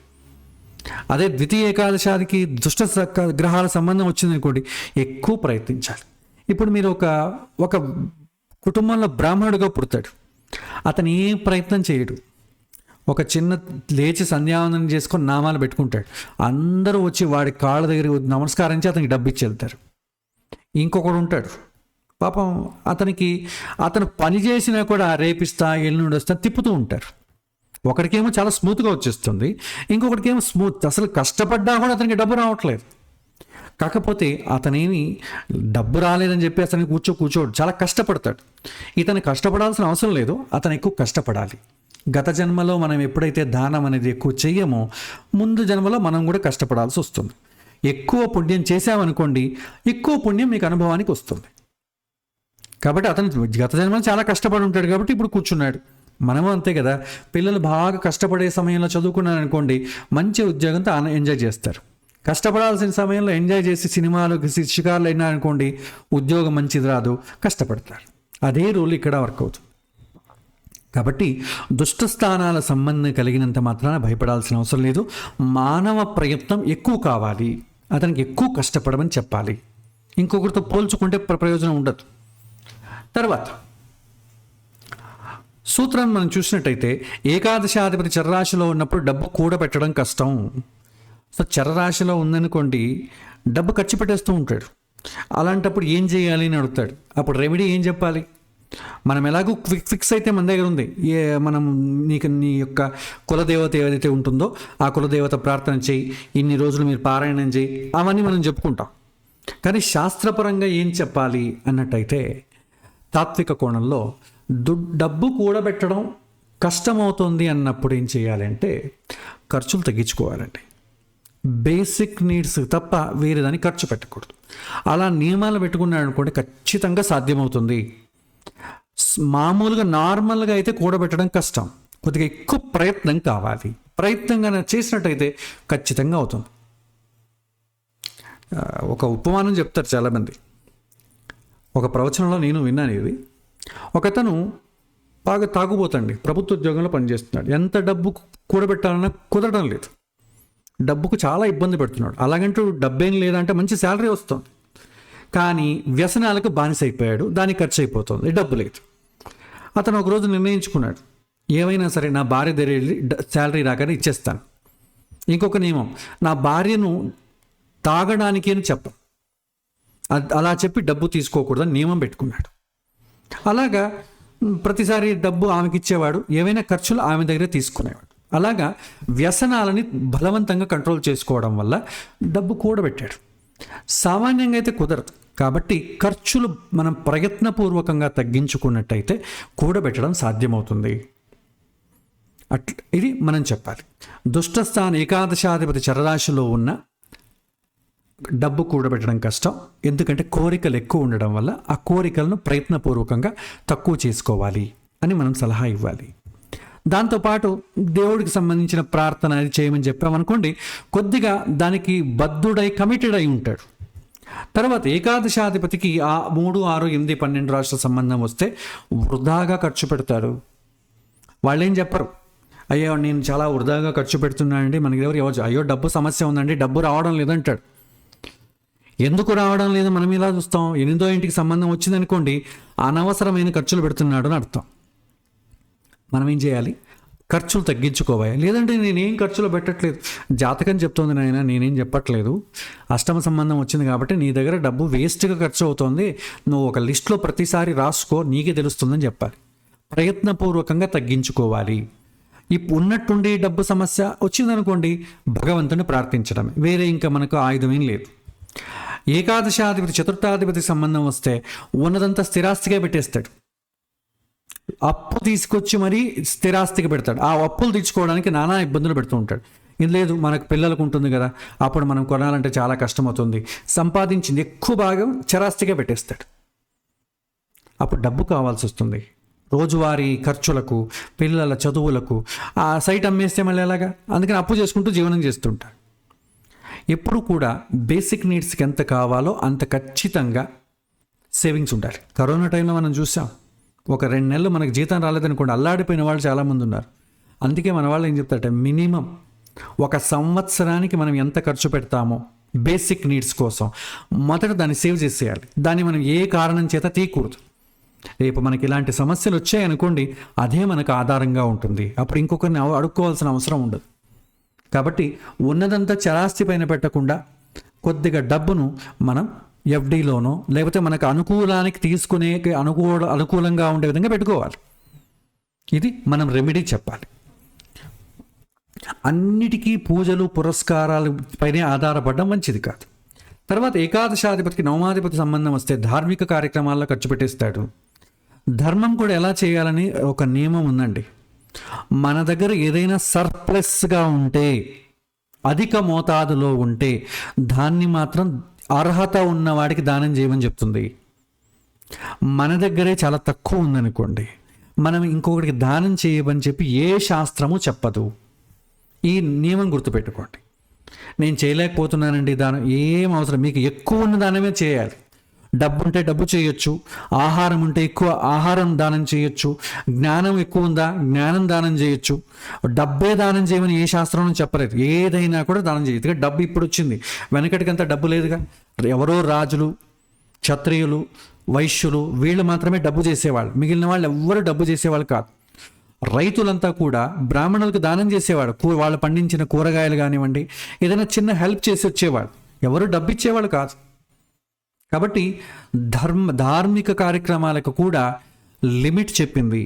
అదే ద్వితీయ ఏకాదశాదికి దుష్ట గ్రహాల సంబంధం వచ్చిందనుకోండి, ఎక్కువ ప్రయత్నించాలి. ఇప్పుడు మీరు ఒక కుటుంబంలో బ్రాహ్మణుడిగా పుడతాడు, అతను ఏం ప్రయత్నం చేయడు, ఒక చిన్న లేచి సంధ్యావందనం చేసుకొని నామాలు పెట్టుకుంటాడు, అందరూ వచ్చి వాడి కాళ్ళ దగ్గర నమస్కారించి అతనికి డబ్బు ఇచ్చి వెళ్తారు. ఇంకొకడు ఉంటాడు పాపం, అతను పని చేసినా కూడా రేపిస్తా ఎల్లుండి వస్తా తిప్పుతూ ఉంటారు. ఒకడికేమో చాలా స్మూత్గా వచ్చేస్తుంది, ఇంకొకటికేమో అసలు కష్టపడ్డా కూడా అతనికి డబ్బు రావట్లేదు. కాకపోతే అతనేమి డబ్బు రాలేదని చెప్పి అతనికి కూర్చోడు, చాలా కష్టపడతాడు. ఇతను కష్టపడాల్సిన అవసరం లేదు, అతను ఎక్కువ కష్టపడాలి. గత జన్మలో మనం ఎప్పుడైతే దానం అనేది ఎక్కువ చెయ్యమో, ముందు జన్మలో మనం కూడా కష్టపడాల్సి వస్తుంది. ఎక్కువ పుణ్యం చేసామనుకోండి, ఎక్కువ పుణ్యం మీకు అనుభవానికి వస్తుంది. కాబట్టి అతను గత జన్మలో చాలా కష్టపడి ఉంటాడు కాబట్టి ఇప్పుడు కూర్చున్నాడు. మనము అంతే కదా, పిల్లలు బాగా కష్టపడే సమయంలో చదువుకున్నారు అనుకోండి, మంచి ఉద్యోగంతో ఎంజాయ్ చేస్తారు. కష్టపడాల్సిన సమయంలో ఎంజాయ్ చేసి సినిమాలు షికార్లు అయినా అనుకోండి, ఉద్యోగం మంచిది రాదు, కష్టపడతారు. అదే రూల్ ఇక్కడ వర్క్ అవుతుంది. కాబట్టి దుష్ట స్థానాల సంబంధం కలిగినంత మాత్రాన భయపడాల్సిన అవసరం లేదు. మానవ ప్రయత్నం ఎక్కువ కావాలి, అతనికి ఎక్కువ కష్టపడమని చెప్పాలి. ఇంకొకరితో పోల్చుకుంటే ప్రయోజనం ఉండదు. తర్వాత సూత్రాన్ని మనం చూసినట్టయితే, ఏకాదశాధిపతి చర్రాశిలో ఉన్నప్పుడు డబ్బు కూడబెట్టడం కష్టం, సో చరరాశిలో ఉందనుకోండి, డబ్బు ఖర్చు పెట్టేస్తూ ఉంటాడు. అలాంటప్పుడు ఏం చేయాలి అని అడుగుతాడు. అప్పుడు రెమెడీ ఏం చెప్పాలి? మనం ఎలాగో ఫిక్స్ అయితే మన దగ్గర ఉంది. మనం నీ యొక్క కులదేవత ఏదైతే ఉంటుందో ఆ కులదేవత ప్రార్థన చేయి, ఇన్ని రోజులు మీరు పారాయణం చేయి, అవన్నీ మనం చెప్పుకుంటాం. కానీ శాస్త్రపరంగా ఏం చెప్పాలి అన్నట్టయితే, తాత్విక కోణంలో డబ్బు కూడబెట్టడం కష్టమవుతుంది అన్నప్పుడు ఏం చేయాలంటే ఖర్చులు తగ్గించుకోవాలండి. బేసిక్ నీడ్స్ తప్ప వేరే దాన్ని ఖర్చు పెట్టకూడదు. అలా నియమాలు పెట్టుకున్నాడు అనుకోండి, ఖచ్చితంగా సాధ్యమవుతుంది. మామూలుగా నార్మల్గా అయితే కూడబెట్టడం కష్టం, కొద్దిగా ఎక్కువ ప్రయత్నం కావాలి. ప్రయత్నంగా చేసినట్టయితే ఖచ్చితంగా అవుతుంది. ఒక ఉపమానం చెప్తారు చాలామంది. ఒక ప్రవచనంలో నేను విన్నాను ఇది. ఒకతను బాగా తాగుబోతండి, ప్రభుత్వ ఉద్యోగంలో పనిచేస్తున్నాడు. ఎంత డబ్బు కూడబెట్టాలన్నా కుదరడం లేదు, డబ్బుకు చాలా ఇబ్బంది పెడుతున్నాడు. అలాగంటూ డబ్బేం లేదంటే మంచి శాలరీ వస్తుంది, కానీ వ్యసనాలకు బానిస అయిపోయాడు, దానికి ఖర్చు అయిపోతుంది, డబ్బు లేదు. అతను ఒకరోజు నిర్ణయించుకున్నాడు, ఏమైనా సరే నా భార్య దగ్గర వెళ్ళి శాలరీ రాగానే ఇచ్చేస్తాను. ఇంకొక నియమం, నా భార్యను తాగడానికి అని చెప్పం, అలా చెప్పి డబ్బు తీసుకోకూడదని నియమం పెట్టుకున్నాడు. అలాగా ప్రతిసారి డబ్బు ఆమెకి ఇచ్చేవాడు, ఏవైనా ఖర్చులు ఆమె దగ్గరే తీసుకునేవాడు. అలాగా వ్యసనాలని బలవంతంగా కంట్రోల్ చేసుకోవడం వల్ల డబ్బు కూడబెట్టాడు. సామాన్యంగా అయితే కుదరదు. కాబట్టి ఖర్చులు మనం ప్రయత్నపూర్వకంగా తగ్గించుకున్నట్టయితే కూడబెట్టడం సాధ్యమవుతుంది. ఇది మనం చెప్పాలి. దుష్టస్థాన ఏకాదశాధిపతి చరరాశిలో ఉన్న డబ్బు కూడబెట్టడం కష్టం, ఎందుకంటే కోరికలు ఎక్కువ ఉండడం వల్ల ఆ కోరికలను ప్రయత్నపూర్వకంగా తక్కువ చేసుకోవాలి అని మనం సలహా ఇవ్వాలి. దాంతోపాటు దేవుడికి సంబంధించిన ప్రార్థన అది చేయమని చెప్పామనుకోండి, కొద్దిగా దానికి బద్ధుడై కమిటెడ్ అయి ఉంటాడు. తర్వాత ఏకాదశాధిపతికి ఆ 3, 6, 8, 12 రాష్ట్ర సంబంధం వస్తే వృధాగా ఖర్చు పెడతారు. వాళ్ళేం చెప్పరు, అయ్యో నేను చాలా వృధాగా ఖర్చు పెడుతున్నానండి, మనకి ఎవరు అయ్యో డబ్బు సమస్య ఉందండి, డబ్బు రావడం లేదంటాడు. ఎందుకు రావడం లేదు మనం ఇలా చూస్తాం. 8వ ఇంటికి సంబంధం వచ్చిందనుకోండి, అనవసరమైన ఖర్చులు పెడుతున్నాడు అని అర్థం. మనం ఏం చేయాలి? ఖర్చులు తగ్గించుకోవాలి. లేదంటే నేనేం ఖర్చులు పెట్టట్లేదు, జాతకం చెప్తోంది నాయన, నేనేం చెప్పట్లేదు, అష్టమ సంబంధం వచ్చింది కాబట్టి నీ దగ్గర డబ్బు వేస్ట్గా ఖర్చు అవుతోంది, నువ్వు ఒక లిస్ట్లో ప్రతిసారి రాసుకో, నీకే తెలుస్తుందని చెప్పాలి. ప్రయత్నపూర్వకంగా తగ్గించుకోవాలి. ఉన్నట్టుండి డబ్బు సమస్య వచ్చిందనుకోండి, భగవంతుని ప్రార్థించడమే, వేరే ఇంకా మనకు ఆయుధమేం లేదు. ఏకాదశాధిపతి చతుర్థాధిపతి సంబంధం వస్తే ఉన్నదంతా స్థిరాస్తిగా పెట్టేస్తాడు. అప్పు తీసుకొచ్చి మరీ స్థిరాస్తికి పెడతాడు. ఆ అప్పులు తీర్చుకోవడానికి నానా ఇబ్బందులు పెడుతూ ఉంటాడు. ఇది లేదు, మనకు పిల్లలకు ఉంటుంది కదా, అప్పుడు మనం కొనాలంటే చాలా కష్టమవుతుంది, సంపాదించింది ఎక్కువ భాగం చరాస్తిగా పెట్టేస్తాడు. అప్పుడు డబ్బు కావాల్సి వస్తుంది రోజువారీ ఖర్చులకు, పిల్లల చదువులకు. ఆ సైట్ అమ్మేస్తే మళ్ళీ ఎలాగా? అందుకని అప్పు చేసుకుంటూ జీవనం చేస్తుంటారు. ఎప్పుడు కూడా బేసిక్ నీడ్స్కి ఎంత కావాలో అంత ఖచ్చితంగా సేవింగ్స్ ఉండాలి. కరోనా టైంలో మనం చూసాం, ఒక 2 నెలలు మనకు జీతం రాలేదనుకోండి, అల్లాడిపోయిన వాళ్ళు చాలామంది ఉన్నారు. అందుకే మన వాళ్ళు ఏం చెప్తారంటే, మినిమం 1 సంవత్సరానికి మనం ఎంత ఖర్చు పెడతామో బేసిక్ నీడ్స్ కోసం మొదట దాన్ని సేవ్ చేసేయాలి. దాన్ని మనం ఏ కారణం చేత తీయకూడదు. రేపు మనకి ఇలాంటి సమస్యలు వచ్చాయనుకోండి, అదే మనకు ఆధారంగా ఉంటుంది. అప్పుడు ఇంకొకరిని అడుక్కోవాల్సిన అవసరం ఉండదు. కాబట్టి ఉన్నదంతా చరాస్తి పైన పెట్టకుండా కొద్దిగా డబ్బును మనం ఎఫ్డీలోనో లేకపోతే మనకు అనుకూలానికి తీసుకునే అనుకూలంగా ఉండే విధంగా పెట్టుకోవాలి. ఇది మనం రెమెడీ చెప్పాలి. అన్నిటికీ పూజలు పురస్కారాలు పైనే ఆధారపడడం మంచిది కాదు. తర్వాత ఏకాదశాధిపతికి నవమాధిపతి సంబంధం వస్తే ధార్మిక కార్యక్రమాల్లో ఖర్చు పెట్టేస్తాడు. ధర్మం కూడా ఎలా చేయాలని ఒక నియమం ఉందండి. మన దగ్గర ఏదైనా సర్ప్లస్గా ఉంటే, అధిక మోతాదులో ఉంటే, దాన్ని మాత్రం అర్హత ఉన్నవాడికి దానం చేయమని చెప్తుంది. మన దగ్గరే చాలా తక్కువ ఉందనుకోండి, మనం ఇంకొకటికి దానం చేయమని చెప్పి ఏ శాస్త్రము చెప్పదు. ఈ నియమం గుర్తుపెట్టుకోండి. నేను చేయలేకపోతున్నానండి దానం, ఏం అవసరం, మీకు ఎక్కువ ఉన్న దానమే చేయాలి. డబ్బు ఉంటే డబ్బు చేయొచ్చు, ఆహారం ఉంటే ఎక్కువ ఆహారం దానం చేయొచ్చు, జ్ఞానం ఎక్కువ ఉందా జ్ఞానం దానం చేయొచ్చు. డబ్బే దానం చేయమని ఏ శాస్త్రంలో చెప్పలేదు. ఏదైనా కూడా దానం చేయదు. డబ్బు ఇప్పుడు వచ్చింది, వెనకటికంతా డబ్బు లేదుగా. ఎవరో రాజులు, క్షత్రియులు, వైశ్యులు వీళ్ళు మాత్రమే డబ్బు చేసేవాళ్ళు, మిగిలిన వాళ్ళు ఎవ్వరూ డబ్బు చేసేవాళ్ళు కాదు. రైతులంతా కూడా బ్రాహ్మణులకు దానం చేసేవాడు. వాళ్ళు పండించిన కూరగాయలు కానివ్వండి, ఏదైనా చిన్న హెల్ప్ చేసి వచ్చేవాడు. ఎవరు డబ్బు ఇచ్చేవాళ్ళు కాదు. కాబట్టి ధార్మిక కార్యక్రమాలకు కూడా లిమిట్ చెప్పింది.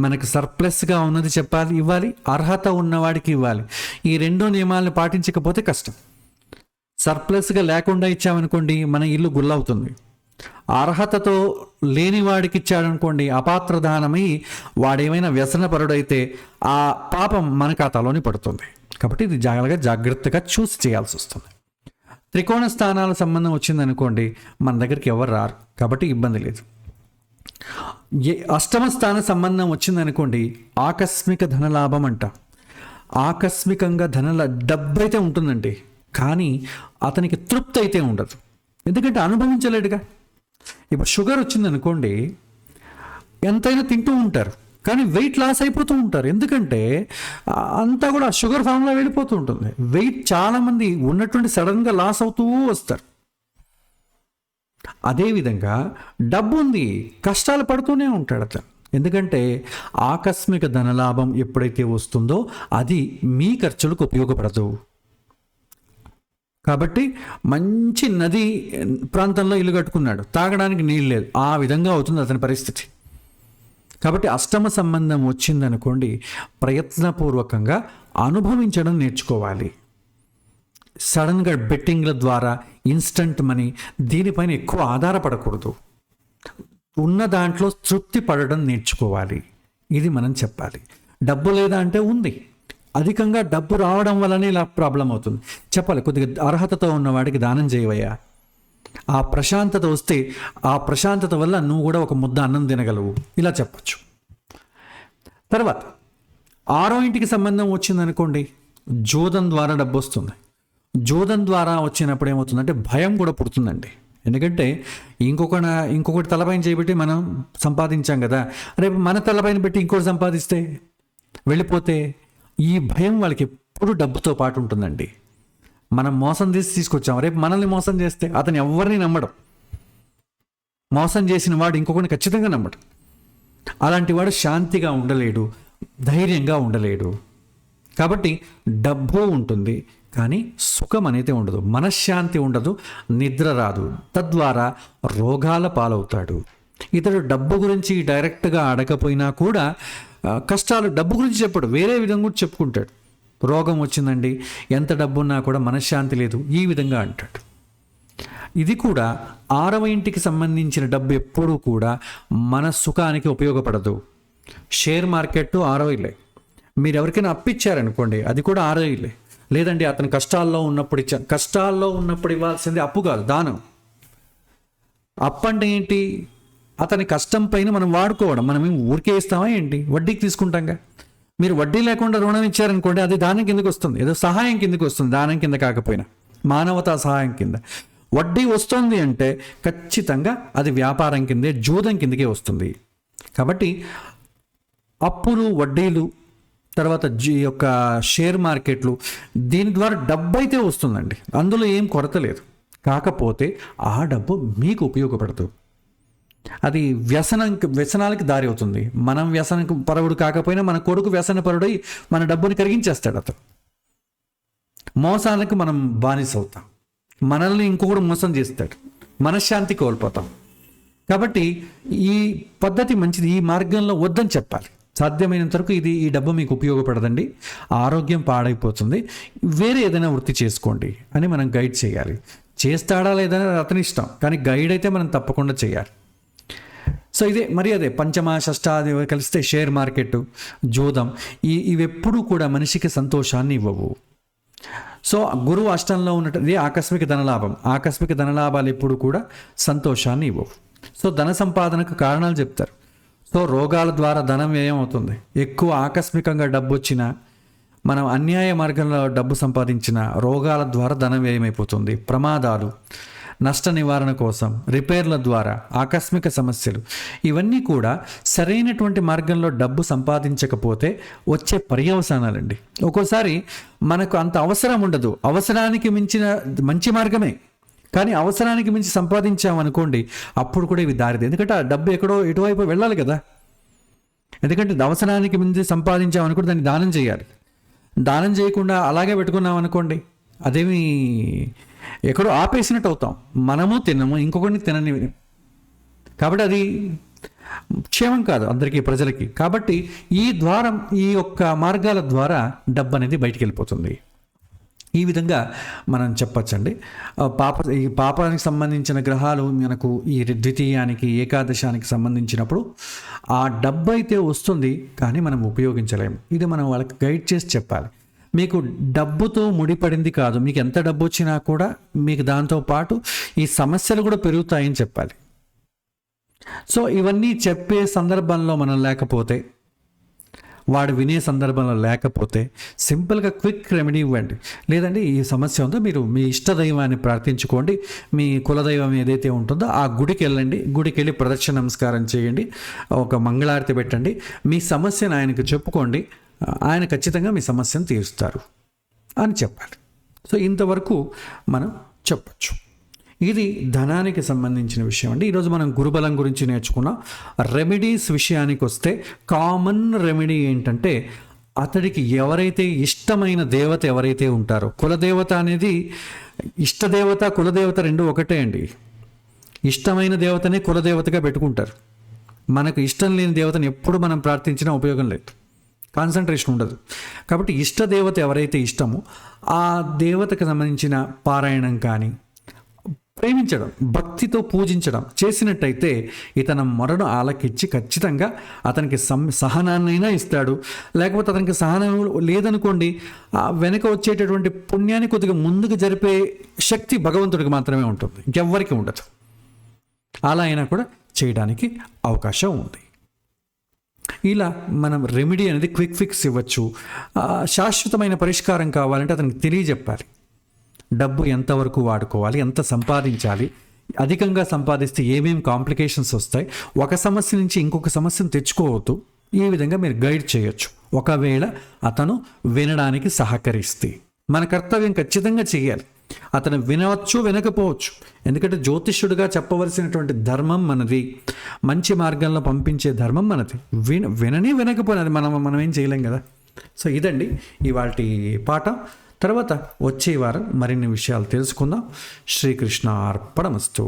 మనకు సర్ప్లస్గా ఉన్నది చెప్పాలి, ఇవ్వాలి, అర్హత ఉన్నవాడికి ఇవ్వాలి. ఈ రెండో నియమాలను పాటించకపోతే కష్టం. సర్ప్లస్గా లేకుండా ఇచ్చామనుకోండి మన ఇల్లు గుల్లవుతుంది. అర్హతతో లేని వాడికి ఇచ్చాడనుకోండి అపాత్రదానమై వాడేమైనా వ్యసనపరుడైతే ఆ పాపం మన ఖాతాలోని పడుతుంది. కాబట్టి ఇది జాగ్రత్తగా చూసి చేయాల్సి వస్తుంది. త్రికోణ స్థానాల సంబంధం వచ్చిందనుకోండి మన దగ్గరికి ఎవరు రారు, కాబట్టి ఇబ్బంది లేదు. అష్టమ స్థాన సంబంధం వచ్చిందనుకోండి ఆకస్మిక ధనలాభం అంట. ఆకస్మికంగా డబ్బు అయితే ఉంటుందండి, కానీ అతనికి తృప్తి అయితే ఉండదు. ఎందుకంటే అనుభవించలేడుగా. ఇప్పుడు షుగర్ వచ్చిందనుకోండి ఎంతైనా తింటూ ఉంటారు, కానీ వెయిట్ లాస్ అయిపోతూ ఉంటారు. ఎందుకంటే అంతా కూడా షుగర్ ఫామ్లో వెళ్ళిపోతూ ఉంటుంది. వెయిట్ చాలామంది ఉన్నటువంటి సడన్గా లాస్ అవుతూ వస్తారు. అదేవిధంగా డబ్బు ఉంది, కష్టాలు పడుతూనే ఉంటాడు అతను. ఎందుకంటే ఆకస్మిక ధనలాభం ఎప్పుడైతే వస్తుందో అది మీ ఖర్చులకు ఉపయోగపడదు. కాబట్టి మంచి నది ప్రాంతంలో ఇల్లు కట్టుకున్నాడు, తాగడానికి నీళ్ళు లేదు, ఆ విధంగా అవుతుంది అతని పరిస్థితి. కాబట్టి అష్టమ సంబంధం వచ్చిందనుకోండి ప్రయత్నపూర్వకంగా అనుభవించడం నేర్చుకోవాలి. సడన్గా బెట్టింగ్ల ద్వారా ఇన్స్టంట్ మనీ దీనిపైన ఎక్కువ ఆధారపడకూడదు. ఉన్న దాంట్లో తృప్తి పడడం నేర్చుకోవాలి. ఇది మనం చెప్పాలి. డబ్బు లేదా అంటే ఉంది, అధికంగా డబ్బు రావడం వల్లనే ఇలా ప్రాబ్లం అవుతుంది. చెప్పాలి, కొద్దిగా అర్హతతో ఉన్నవాడికి దానం చేయవయ్యా. ఆ ప్రశాంతత వస్తే ఆ ప్రశాంతత వల్ల నువ్వు కూడా ఒక ముద్ద అన్నం తినగలవు, ఇలా చెప్పచ్చు. తర్వాత 6వ ఇంటికి సంబంధం వచ్చిందనుకోండి జోదం ద్వారా డబ్బు వస్తుంది. జోదం ద్వారా వచ్చినప్పుడు ఏమవుతుందంటే భయం కూడా పుడుతుందండి. ఎందుకంటే ఇంకొకటి తలపైన చేయబెట్టి మనం సంపాదించాం కదా, రేపు మన తలపైన పెట్టి ఇంకోటి సంపాదిస్తే వెళ్ళిపోతే ఈ భయం వాళ్ళకి ఎప్పుడు డబ్బుతో పాటు ఉంటుందండి. మనం మోసం చేసి తీసుకొచ్చాం, రేపు మనల్ని మోసం చేస్తే అతను ఎవరిని నమ్మడం. మోసం చేసిన వాడు ఇంకొకరిని ఖచ్చితంగా నమ్మడు. అలాంటి వాడు శాంతిగా ఉండలేడు, ధైర్యంగా ఉండలేడు. కాబట్టి డబ్బు ఉంటుంది కానీ సుఖం అనేది ఉండదు, మనశ్శాంతి ఉండదు, నిద్ర రాదు, తద్వారా రోగాల పాలవుతాడు. ఇతడు డబ్బు గురించి డైరెక్ట్గా అడగపోయినా కూడా కష్టాలు డబ్బు గురించి చెప్పడు, వేరే విధంగా కూడా చెప్పుకుంటాడు. రోగం వచ్చిందండి, ఎంత డబ్బు ఉన్నా కూడా మనశ్శాంతి లేదు, ఈ విధంగా అంటాడు. ఇది కూడా 6వ ఇంటికి సంబంధించిన డబ్బు ఎప్పుడూ కూడా మన సుఖానికి ఉపయోగపడదు. షేర్ మార్కెట్ 6వ ఇల్లే. మీరు ఎవరికైనా అప్పిచ్చారనుకోండి అది కూడా 6వ ఇల్లే. లేదండి అతను కష్టాల్లో ఉన్నప్పుడు ఇచ్చాను, కష్టాల్లో ఉన్నప్పుడు ఇవ్వాల్సింది అప్పు కాదు, దానం. అప్పు అంటే ఏంటి? అతని కష్టం పైన మనం వాడుకోవడం. మనం ఏం ఊరికే ఇస్తామా ఏంటి? వడ్డీకి తీసుకుంటాంగా. మీరు వడ్డీ లేకుండా రుణం ఇచ్చారనుకోండి అది దానం కిందకి వస్తుంది, ఏదో సహాయం కిందకి వస్తుంది, దానం కింద కాకపోయినా మానవతా సహాయం కింద. వడ్డీ వస్తుంది అంటే ఖచ్చితంగా అది వ్యాపారం కిందే, జూదం కిందకే వస్తుంది. కాబట్టి అప్పులు, వడ్డీలు, తర్వాత యొక్క షేర్ మార్కెట్లు, దీని ద్వారా డబ్బు అయితే వస్తుందండి, అందులో ఏం కొరత లేదు. కాకపోతే ఆ డబ్బు మీకు ఉపయోగపడదు, అది వ్యసనాలకి దారి అవుతుంది. మనం వ్యసనకు పరుడు కాకపోయినా మన కొడుకు వ్యసన పరుడై మన డబ్బుని కరిగించేస్తాడు అతను. మోసాలకు మనం బానిస అవుతాం, మనల్ని ఇంకొకడు మోసం చేస్తాడు, మనశ్శాంతి కోల్పోతాం. కాబట్టి ఈ పద్ధతి మంచిది, ఈ మార్గంలో వద్దని చెప్పాలి. సాధ్యమైనంత వరకు ఈ డబ్బు మీకు ఉపయోగపడదండి, ఆరోగ్యం పాడైపోతుంది, వేరే ఏదైనా వృత్తి చేసుకోండి అని మనం గైడ్ చేయాలి. చేస్తాడా లేదని అతని ఇష్టం, కానీ గైడ్ అయితే మనం తప్పకుండా చేయాలి. సో అదే పంచమ షష్టాది కలిస్తే షేర్ మార్కెట్, జూదం, ఇవెప్పుడూ కూడా మనిషికి సంతోషాన్ని ఇవ్వవు. సో గురువు అష్టంలో ఉన్నది ఆకస్మిక ధనలాభం. ఆకస్మిక ధనలాభాలు ఎప్పుడు కూడా సంతోషాన్ని ఇవ్వవు. సో ధన సంపాదనకు కారణాలు చెప్తారు. సో రోగాల ద్వారా ధనం వ్యయం అవుతుంది. ఎక్కువ ఆకస్మికంగా డబ్బు వచ్చినా, మనం అన్యాయ మార్గంలో డబ్బు సంపాదించిన రోగాల ద్వారా ధనం వ్యయమైపోతుంది. ప్రమాదాలు, నష్ట నివారణ కోసం, రిపేర్ల ద్వారా, ఆకస్మిక సమస్యలు, ఇవన్నీ కూడా సరైనటువంటి మార్గంలో డబ్బు సంపాదించకపోతే వచ్చే పర్యవసానాలండి. ఒక్కోసారి మనకు అంత అవసరం ఉండదు, అవసరానికి మించిన మంచి మార్గమే, కానీ అవసరానికి మించి సంపాదించామనుకోండి అప్పుడు కూడా ఇవి దారిది. ఎందుకంటే ఆ డబ్బు ఎక్కడో ఎటువైపు వెళ్ళాలి కదా. ఎందుకంటే అవసరానికి మించి సంపాదించామనుకుంటే దాన్ని దానం చేయాలి. దానం చేయకుండా అలాగే పెట్టుకున్నాం అనుకోండి, అదేమి ఎక్కడో ఆపేసినట్టు అవుతాం. మనము తినము, ఇంకొకరిని తినని. కాబట్టి అది క్షేమం కాదు అందరికీ, ప్రజలకి. కాబట్టి ఈ ద్వారం, ఈ యొక్క మార్గాల ద్వారా డబ్బు అనేది బయటికి వెళ్ళిపోతుంది. ఈ విధంగా మనం చెప్పచ్చండి. ఈ పాపానికి సంబంధించిన గ్రహాలు మనకు ఈ ద్వితీయానికి, ఏకాదశానికి సంబంధించినప్పుడు ఆ డబ్బు అయితే వస్తుంది, కానీ మనం ఉపయోగించలేము. ఇది మనం వాళ్ళకి గైడ్ చేసి చెప్పాలి. మీకు డబ్బుతో ముడిపడింది కాదు, మీకు ఎంత డబ్బు వచ్చినా కూడా మీకు దాంతోపాటు ఈ సమస్యలు కూడా పెరుగుతాయని చెప్పాలి. సో ఇవన్నీ చెప్పే సందర్భంలో మనం లేకపోతే, వాడు వినే సందర్భంలో లేకపోతే సింపుల్గా క్విక్ రెమెడీ ఇవ్వండి. లేదంటే ఈ సమస్య ఉందో మీరు మీ ఇష్టదైవాన్ని ప్రార్థించుకోండి. మీ కులదైవం ఏదైతే ఉంటుందో ఆ గుడికి వెళ్ళండి. గుడికి వెళ్ళి ప్రదక్షిణ నమస్కారం చేయండి, ఒక మంగళారతి పెట్టండి, మీ సమస్యను ఆయనకు చెప్పుకోండి. ఆయన ఖచ్చితంగా మీ సమస్యను తీరుస్తారు అని చెప్పాలి. సో ఇంతవరకు మనం చెప్పచ్చు. ఇది ధనానికి సంబంధించిన విషయం అండి. ఈరోజు మనం గురుబలం గురించి నేర్చుకున్నాం. రెమెడీస్ విషయానికి వస్తే కామన్ రెమెడీ ఏంటంటే, అతడికి ఎవరైతే ఇష్టమైన దేవత ఎవరైతే ఉంటారో, కులదేవత అనేది ఇష్టదేవత కులదేవత రెండు ఒకటే అండి. ఇష్టమైన దేవతనే కులదేవతగా పెట్టుకుంటారు. మనకు ఇష్టం లేని దేవతను ఎప్పుడు మనం ప్రార్థించినా ఉపయోగం లేదు, కాన్సన్ట్రేషన్ ఉండదు. కాబట్టి ఇష్టదేవత ఎవరైతే ఇష్టమో ఆ దేవతకు సంబంధించిన పారాయణం కానీ, ప్రేమించడం, భక్తితో పూజించడం చేసినట్టయితే ఇతని మొరను ఆలకించి ఖచ్చితంగా అతనికి సహనాన్నైనా ఇస్తాడు. లేకపోతే అతనికి సహనం లేదనుకోండి, ఆ వెనక వచ్చేటటువంటి పుణ్యాన్ని కొద్దిగా ముందుకు జరిపే శక్తి భగవంతుడికి మాత్రమే ఉంటుంది, ఇంకెవ్వరికి ఉండదు. అలా అయినా కూడా చేయడానికి అవకాశం ఉంది. ఇలా మనం రెమెడీ అనేది క్విక్ ఫిక్స్ ఇవ్వచ్చు. శాశ్వతమైన పరిష్కారం కావాలంటే అతనికి తెలియజెప్పాలి. డబ్బు ఎంతవరకు వాడుకోవాలి, ఎంత సంపాదించాలి, అధికంగా సంపాదిస్తే ఏమేమి కాంప్లికేషన్స్ వస్తాయి, ఒక సమస్య నుంచి ఇంకొక సమస్యను తెచ్చుకోవద్దు. ఈ విధంగా మీరు గైడ్ చేయొచ్చు, ఒకవేళ అతను వినడానికి సహకరిస్తే. మన కర్తవ్యం ఖచ్చితంగా చేయాలి. అతను వినవచ్చు, వినకపోవచ్చు. ఎందుకంటే జ్యోతిష్యుడిగా చెప్పవలసినటువంటి ధర్మం మనది, మంచి మార్గంలో పంపించే ధర్మం మనది. వినని వినకపోయినది మనం ఏం చేయలేం కదా. సో ఇదండి ఇవాల్టి పాఠం. తర్వాత వచ్చే వారం మరిన్ని విషయాలు తెలుసుకుందాం. శ్రీకృష్ణ అర్పణమస్తు.